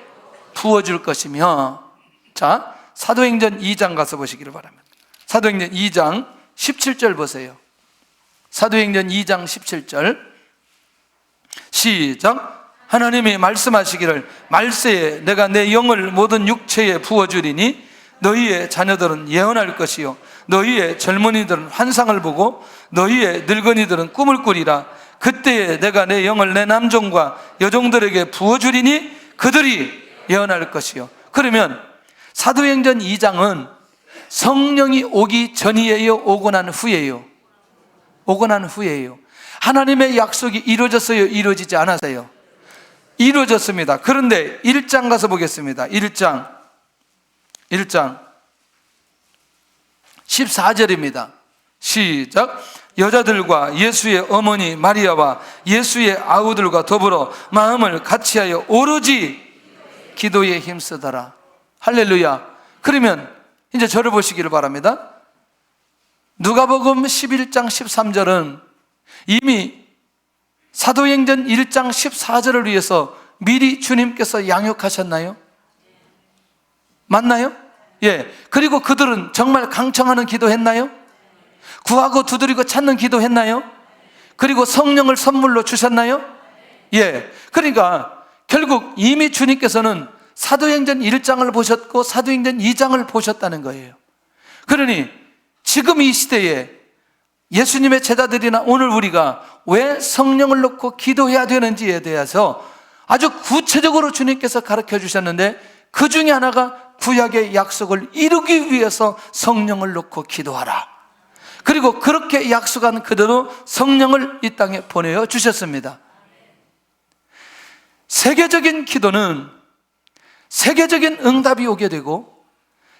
부어줄 것이며. 자, 사도행전 2장 가서 보시기를 바랍니다. 사도행전 2장 17절 보세요. 사도행전 2장 17절 시작. 하나님이 말씀하시기를 말세에 내가 내 영을 모든 육체에 부어주리니 너희의 자녀들은 예언할 것이요 너희의 젊은이들은 환상을 보고 너희의 늙은이들은 꿈을 꾸리라. 그때에 내가 내 영을 내 남종과 여종들에게 부어주리니 그들이 예언할 것이요. 그러면 사도행전 2장은 성령이 오기 전이에요? 오고 난 후에요? 오고 난 후에요. 하나님의 약속이 이루어졌어요? 이루어지지 않았어요? 이루어졌습니다. 그런데 1장 가서 보겠습니다. 1장 14절입니다. 시작. 여자들과 예수의 어머니 마리아와 예수의 아우들과 더불어 마음을 같이하여 오로지 기도에 힘쓰더라. 할렐루야. 그러면 이제 저를 보시기를 바랍니다. 누가복음 11장 13절은 이미 사도행전 1장 14절을 위해서 미리 주님께서 양육하셨나요? 맞나요? 예. 그리고 그들은 정말 강청하는 기도했나요? 구하고 두드리고 찾는 기도했나요? 그리고 성령을 선물로 주셨나요? 예. 그러니까 결국 이미 주님께서는 사도행전 1장을 보셨고 사도행전 2장을 보셨다는 거예요. 그러니 지금 이 시대에 예수님의 제자들이나 오늘 우리가 왜 성령을 놓고 기도해야 되는지에 대해서 아주 구체적으로 주님께서 가르쳐 주셨는데, 그 중에 하나가 구약의 약속을 이루기 위해서 성령을 놓고 기도하라. 그리고 그렇게 약속한 그대로 성령을 이 땅에 보내어 주셨습니다. 세계적인 기도는 세계적인 응답이 오게 되고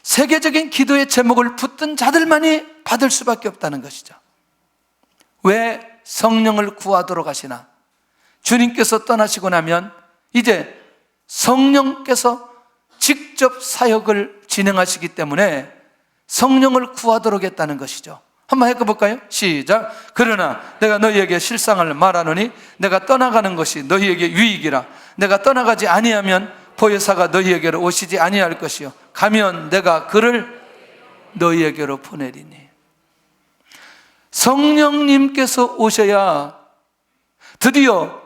세계적인 기도의 제목을 붙든 자들만이 받을 수밖에 없다는 것이죠. 왜 성령을 구하도록 하시나? 주님께서 떠나시고 나면 이제 성령께서 직접 사역을 진행하시기 때문에 성령을 구하도록 했다는 것이죠. 한번 해볼까요? 시작. 그러나 내가 너희에게 실상을 말하노니 내가 떠나가는 것이 너희에게 유익이라. 내가 떠나가지 아니하면 보혜사가 너희에게로 오시지 아니할 것이요 가면 내가 그를 너희에게로 보내리니. 성령님께서 오셔야 드디어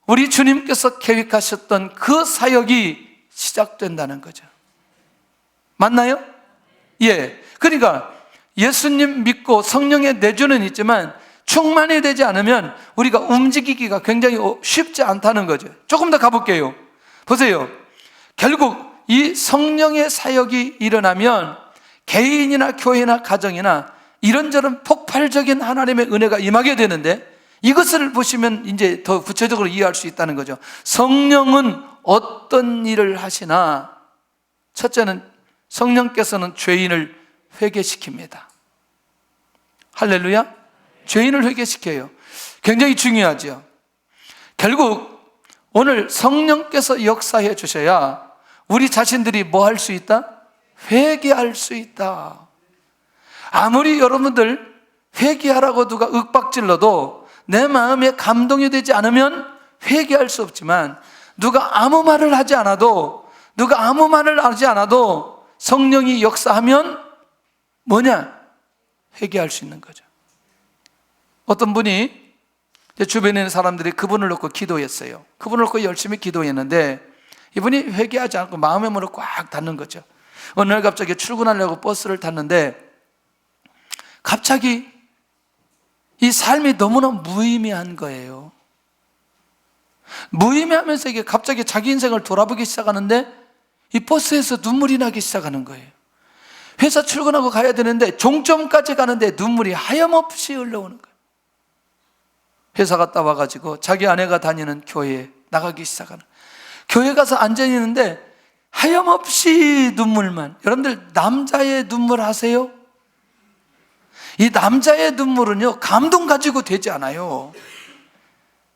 우리 주님께서 계획하셨던 그 사역이 시작된다는 거죠. 맞나요? 예. 그러니까 예수님 믿고 성령의 내주는 있지만 충만이 되지 않으면 우리가 움직이기가 굉장히 쉽지 않다는 거죠. 조금 더 가볼게요. 보세요. 결국 이 성령의 사역이 일어나면 개인이나 교회나 가정이나 이런저런 폭발적인 하나님의 은혜가 임하게 되는데, 이것을 보시면 이제 더 구체적으로 이해할 수 있다는 거죠. 성령은 어떤 일을 하시나? 첫째는 성령께서는 죄인을 회개시킵니다. 할렐루야. 죄인을 회개시켜요. 굉장히 중요하죠. 결국 오늘 성령께서 역사해 주셔야 우리 자신들이 뭐 할 수 있다? 회개할 수 있다. 아무리 여러분들 회개하라고 누가 윽박질러도 내 마음에 감동이 되지 않으면 회개할 수 없지만, 누가 아무 말을 하지 않아도, 성령이 역사하면 뭐냐? 회개할 수 있는 거죠. 어떤 분이 제 주변에 있는 사람들이 그분을 놓고 기도했어요. 그분을 놓고 열심히 기도했는데 이분이 회개하지 않고 마음의 문을 꽉 닫는 거죠. 어느 날 갑자기 출근하려고 버스를 탔는데 갑자기 이 삶이 너무나 무의미한 거예요. 무의미하면서 이게 갑자기 자기 인생을 돌아보기 시작하는데 이 버스에서 눈물이 나기 시작하는 거예요. 회사 출근하고 가야 되는데 종점까지 가는데 눈물이 하염없이 흘러오는 거예요. 회사 갔다 와가지고 자기 아내가 다니는 교회에 나가기 시작하는 거예요. 교회 가서 앉아있는데 하염없이 눈물만. 여러분들 남자의 눈물 아세요? 이 남자의 눈물은요 감동 가지고 되지 않아요.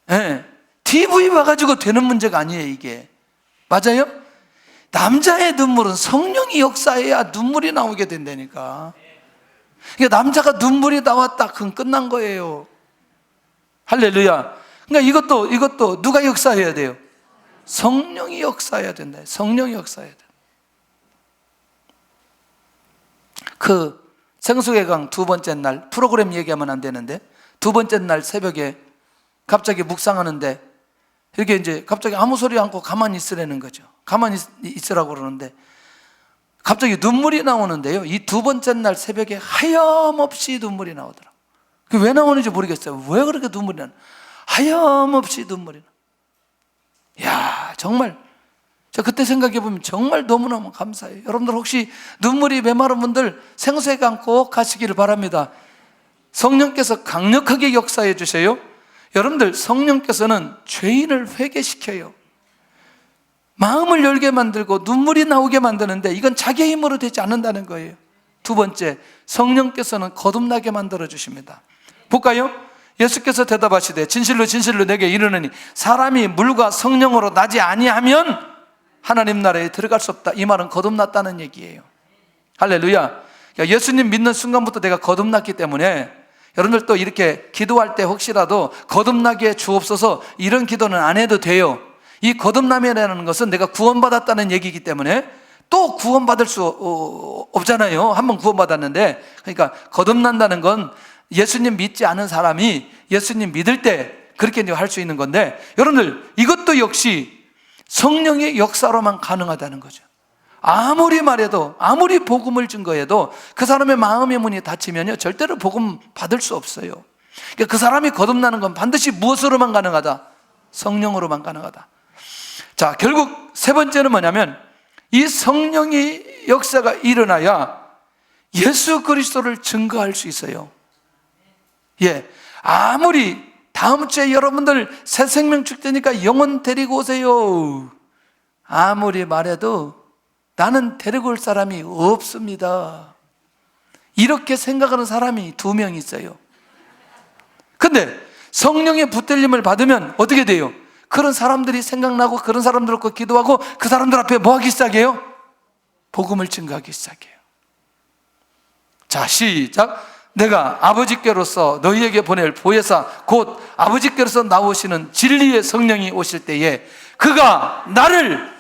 네. TV 봐가지고 되는 문제가 아니에요. 이게 맞아요? 남자의 눈물은 성령이 역사해야 눈물이 나오게 된다니까. 그러니까 남자가 눈물이 나왔다 그건 끝난 거예요. 할렐루야. 그러니까 이것도 누가 역사해야 돼요? 성령이 역사해야 된다. 성령이 역사해야 돼. 그 생수의 강 두 번째 날, 프로그램 얘기하면 안 되는데 두 번째 날 새벽에 갑자기 묵상하는데 이렇게 이제 갑자기 아무 소리 않고 가만히 있으라는 거죠. 가만히 있으라고 그러는데 갑자기 눈물이 나오는데요. 이 두 번째 날 새벽에 하염없이 눈물이 나오더라고요. 그게 왜 나오는지 모르겠어요. 왜 그렇게 눈물이 나나? 하염없이 눈물이 나. 야, 정말 저 그때 생각해 보면 정말 너무너무 감사해요. 여러분들 혹시 눈물이 메마른 분들 생수의 강 꼭 가시기를 바랍니다. 성령께서 강력하게 역사해 주세요. 여러분들 성령께서는 죄인을 회개시켜요. 마음을 열게 만들고 눈물이 나오게 만드는데 이건 자기의 힘으로 되지 않는다는 거예요. 두 번째, 성령께서는 거듭나게 만들어 주십니다. 볼까요? 예수께서 대답하시되 진실로 진실로 내게 이르노니 사람이 물과 성령으로 나지 아니하면 하나님 나라에 들어갈 수 없다. 이 말은 거듭났다는 얘기예요. 할렐루야. 예수님 믿는 순간부터 내가 거듭났기 때문에 여러분들 또 이렇게 기도할 때 혹시라도 거듭나게 주옵소서 이런 기도는 안 해도 돼요. 이 거듭남이라는 것은 내가 구원받았다는 얘기이기 때문에 또 구원받을 수 없잖아요. 한번 구원받았는데. 그러니까 거듭난다는 건 예수님 믿지 않은 사람이 예수님 믿을 때 그렇게 할 수 있는 건데 여러분들 이것도 역시 성령의 역사로만 가능하다는 거죠. 아무리 말해도 아무리 복음을 증거해도 그 사람의 마음의 문이 닫히면요 절대로 복음 받을 수 없어요. 그러니까 그 사람이 거듭나는 건 반드시 무엇으로만 가능하다? 성령으로만 가능하다. 자, 결국 세 번째는 뭐냐면 이 성령의 역사가 일어나야 예수 그리스도를 증거할 수 있어요. 예, 아무리 다음 주에 여러분들 새 생명 축제니까 영혼 데리고 오세요 아무리 말해도 나는 데리고 올 사람이 없습니다. 이렇게 생각하는 사람이 2명 있어요. 근데 성령의 붙들림을 받으면 어떻게 돼요? 그런 사람들이 생각나고 그런 사람들 놓고 기도하고 그 사람들 앞에 뭐 하기 시작해요? 복음을 증거하기 시작해요. 자, 시작. 내가 아버지께로서 너희에게 보낼 보혜사 곧 아버지께로서 나오시는 진리의 성령이 오실 때에 그가 나를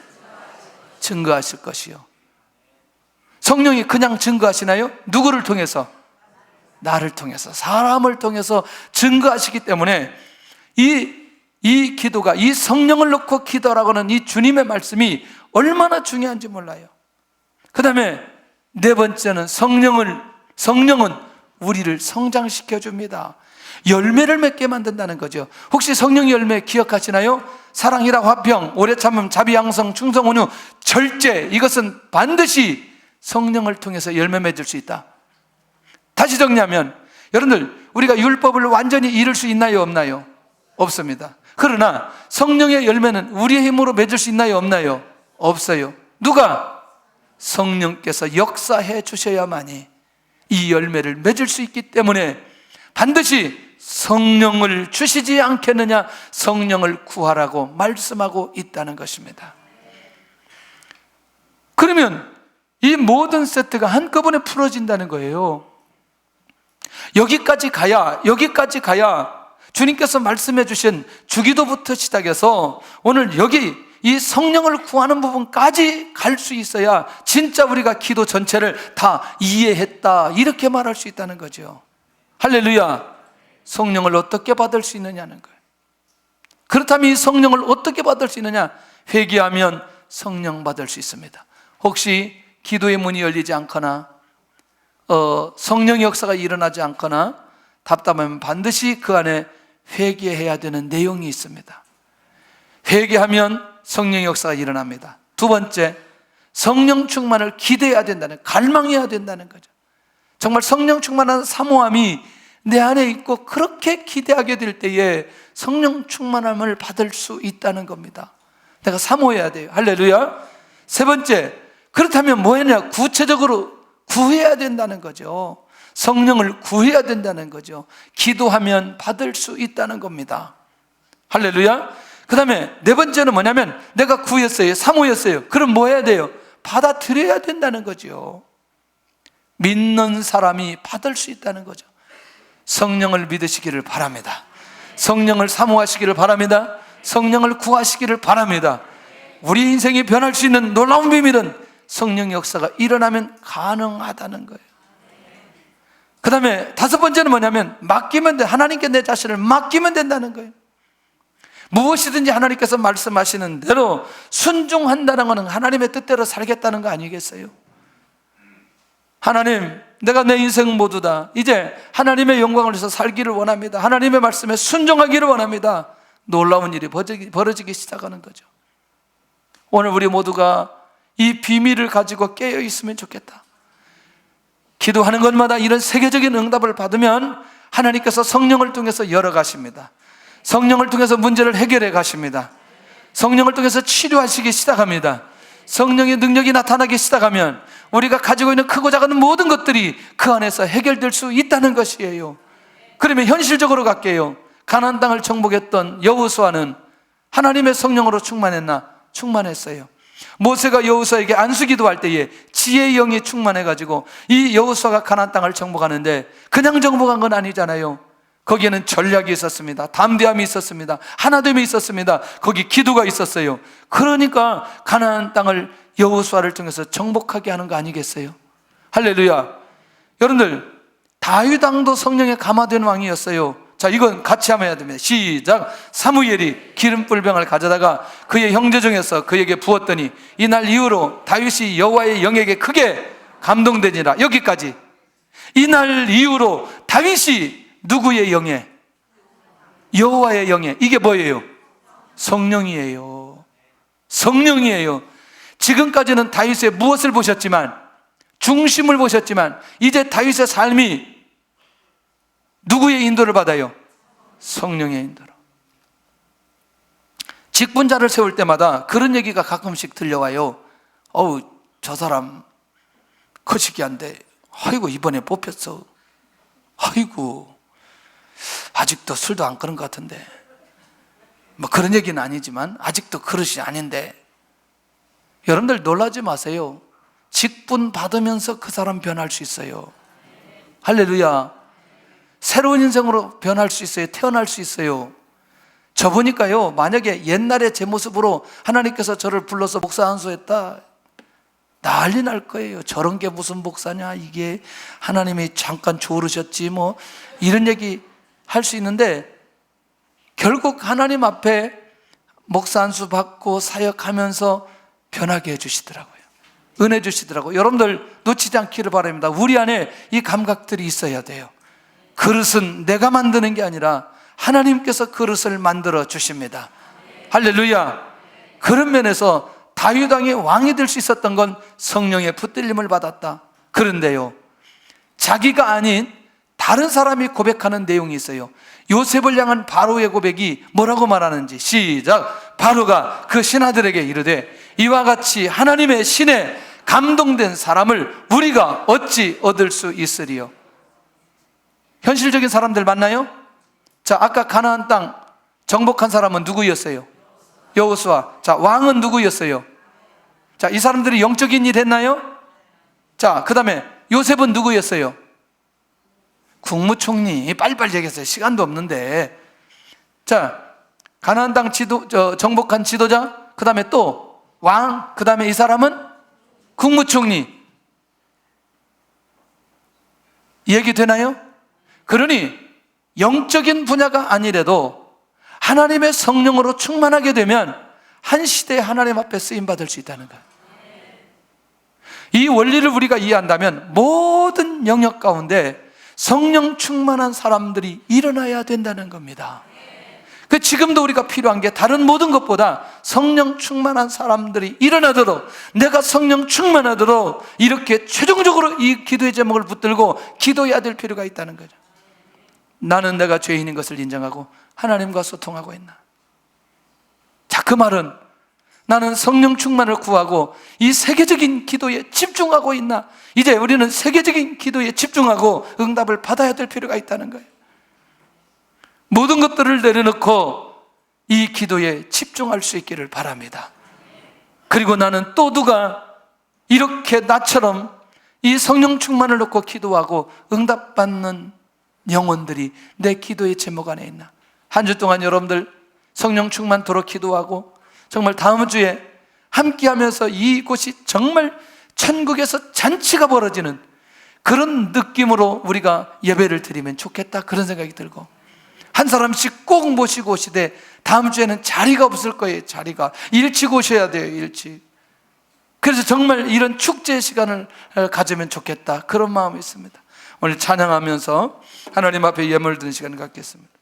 증거하실 것이요. 성령이 그냥 증거하시나요? 누구를 통해서? 나를 통해서, 사람을 통해서 증거하시기 때문에 이 기도가, 이 성령을 놓고 기도라고 하는 이 주님의 말씀이 얼마나 중요한지 몰라요. 그 다음에 네 번째는 성령은 우리를 성장시켜 줍니다. 열매를 맺게 만든다는 거죠. 혹시 성령의 열매 기억하시나요? 사랑이라 화평, 오래 참음, 자비, 양성, 충성, 온유, 절제. 이것은 반드시 성령을 통해서 열매 맺을 수 있다. 다시 정리하면 여러분들 우리가 율법을 완전히 이룰 수 있나요? 없나요? 없습니다. 그러나 성령의 열매는 우리의 힘으로 맺을 수 있나요? 없나요? 없어요. 누가? 성령께서 역사해 주셔야만이 이 열매를 맺을 수 있기 때문에 반드시 성령을 주시지 않겠느냐, 성령을 구하라고 말씀하고 있다는 것입니다. 그러면 이 모든 세트가 한꺼번에 풀어진다는 거예요. 여기까지 가야 주님께서 말씀해 주신 주기도부터 시작해서 오늘 여기 이 성령을 구하는 부분까지 갈 수 있어야 진짜 우리가 기도 전체를 다 이해했다, 이렇게 말할 수 있다는 거죠. 할렐루야. 성령을 어떻게 받을 수 있느냐는 거예요. 그렇다면 이 성령을 어떻게 받을 수 있느냐? 회개하면 성령 받을 수 있습니다. 혹시 기도의 문이 열리지 않거나 성령의 역사가 일어나지 않거나 답답하면 반드시 그 안에 회개해야 되는 내용이 있습니다. 회개하면 성령의 역사가 일어납니다. 두 번째, 성령 충만을 기대해야 된다는, 갈망해야 된다는 거죠. 정말 성령 충만한 사모함이 내 안에 있고 그렇게 기대하게 될 때에 성령 충만함을 받을 수 있다는 겁니다. 내가 사모해야 돼요. 할렐루야. 세 번째, 그렇다면 뭐냐? 구체적으로 구해야 된다는 거죠. 성령을 구해야 된다는 거죠. 기도하면 받을 수 있다는 겁니다. 할렐루야. 그 다음에 네 번째는 뭐냐면, 내가 구했어요, 사모했어요. 그럼 뭐 해야 돼요? 받아들여야 된다는 거죠. 믿는 사람이 받을 수 있다는 거죠. 성령을 믿으시기를 바랍니다. 성령을 사모하시기를 바랍니다. 성령을 구하시기를 바랍니다. 우리 인생이 변할 수 있는 놀라운 비밀은 성령 역사가 일어나면 가능하다는 거예요. 그 다음에 다섯 번째는 뭐냐면, 맡기면 돼. 하나님께 내 자신을 맡기면 된다는 거예요. 무엇이든지 하나님께서 말씀하시는 대로 순종한다는 것은 하나님의 뜻대로 살겠다는 거 아니겠어요? 하나님, 내가 내 인생 모두 다 이제 하나님의 영광을 위해서 살기를 원합니다. 하나님의 말씀에 순종하기를 원합니다. 놀라운 일이 벌어지기 시작하는 거죠. 오늘 우리 모두가 이 비밀을 가지고 깨어 있으면 좋겠다. 기도하는 것마다 이런 세계적인 응답을 받으면 하나님께서 성령을 통해서 열어가십니다. 성령을 통해서 문제를 해결해 가십니다. 성령을 통해서 치료하시기 시작합니다. 성령의 능력이 나타나기 시작하면 우리가 가지고 있는 크고 작은 모든 것들이 그 안에서 해결될 수 있다는 것이에요. 그러면 현실적으로 갈게요. 가나안 땅을 정복했던 여호수아는 하나님의 성령으로 충만했나? 충만했어요. 모세가 여호수아에게 안수기도할 때에 지혜의 영이 충만해가지고 이 여호수아가 가나안 땅을 정복하는데 그냥 정복한 건 아니잖아요. 거기에는 전략이 있었습니다. 담대함이 있었습니다. 하나됨이 있었습니다. 거기 기도가 있었어요. 그러니까 가나안 땅을 여호수아를 통해서 정복하게 하는 거 아니겠어요? 할렐루야. 여러분들, 다윗 왕도 성령에 감화된 왕이었어요. 자, 이건 같이 한번 해야 됩니다. 시작. 사무엘이 기름불병을 가져다가 그의 형제 중에서 그에게 부었더니 이날 이후로 다윗이 여호와의 영에게 크게 감동되니라. 여기까지. 이날 이후로 다윗이 누구의 영에? 여호와의 영에. 이게 뭐예요? 성령이에요. 성령이에요. 지금까지는 다윗의 무엇을 보셨지만, 중심을 보셨지만, 이제 다윗의 삶이 누구의 인도를 받아요? 성령의 인도로. 직분자를 세울 때마다 그런 얘기가 가끔씩 들려와요. 저 사람 거시기한데 아이고 이번에 뽑혔어. 아이고 아직도 술도 안 끊은 것 같은데, 뭐 그런 얘기는 아니지만 아직도 그릇이 아닌데. 여러분들 놀라지 마세요. 직분 받으면서 그 사람 변할 수 있어요. 할렐루야. 새로운 인생으로 변할 수 있어요. 태어날 수 있어요. 저 보니까요, 만약에 옛날에 제 모습으로 하나님께서 저를 불러서 목사 안수했다, 난리 날 거예요. 저런 게 무슨 목사냐, 이게 하나님이 잠깐 조르셨지 뭐, 이런 얘기 할 수 있는데, 결국 하나님 앞에 목사 안수 받고 사역하면서 변하게 해주시더라고요. 은혜 주시더라고요. 여러분들 놓치지 않기를 바랍니다. 우리 안에 이 감각들이 있어야 돼요. 그릇은 내가 만드는 게 아니라 하나님께서 그릇을 만들어 주십니다. 할렐루야. 그런 면에서 다윗 왕이 왕이 될 수 있었던 건 성령의 붙들림을 받았다. 그런데요, 자기가 아닌 다른 사람이 고백하는 내용이 있어요. 요셉을 향한 바로의 고백이 뭐라고 말하는지. 시작. 바로가 그 신하들에게 이르되 이와 같이 하나님의 신에 감동된 사람을 우리가 어찌 얻을 수 있으리요. 현실적인 사람들 맞나요? 자, 아까 가나안 땅 정복한 사람은 누구였어요? 여호수아. 자, 왕은 누구였어요? 자, 이 사람들이 영적인 일 했나요? 자, 그 다음에 요셉은 누구였어요? 국무총리. 빨리빨리 얘기했어요. 시간도 없는데. 자, 가나안 땅 정복한 지도자, 그 다음에 또 왕, 그 다음에 이 사람은 국무총리. 이해가 되나요? 그러니 영적인 분야가 아니래도 하나님의 성령으로 충만하게 되면 한 시대에 하나님 앞에 쓰임받을 수 있다는 거예요. 이 원리를 우리가 이해한다면 모든 영역 가운데 성령 충만한 사람들이 일어나야 된다는 겁니다. 그 지금도 우리가 필요한 게 다른 모든 것보다 성령 충만한 사람들이 일어나도록, 내가 성령 충만하도록 이렇게 최종적으로 이 기도의 제목을 붙들고 기도해야 될 필요가 있다는 거죠. 나는 내가 죄인인 것을 인정하고 하나님과 소통하고 있나? 자, 그 말은 나는 성령 충만을 구하고 이 세계적인 기도에 집중하고 있나? 이제 우리는 세계적인 기도에 집중하고 응답을 받아야 될 필요가 있다는 거예요. 모든 것들을 내려놓고 이 기도에 집중할 수 있기를 바랍니다. 그리고 나는 또 누가 이렇게 나처럼 이 성령 충만을 놓고 기도하고 응답받는 영혼들이 내 기도의 제목 안에 있나? 한 주 동안 여러분들 성령 충만토록 기도하고 정말 다음 주에 함께 하면서 이곳이 정말 천국에서 잔치가 벌어지는 그런 느낌으로 우리가 예배를 드리면 좋겠다, 그런 생각이 들고, 한 사람씩 꼭 모시고 오시되 다음 주에는 자리가 없을 거예요. 자리가 일찍 오셔야 돼요. 일찍. 그래서 정말 이런 축제 시간을 가지면 좋겠다, 그런 마음이 있습니다. 오늘 찬양하면서 하나님 앞에 예물 드는 시간을 갖겠습니다.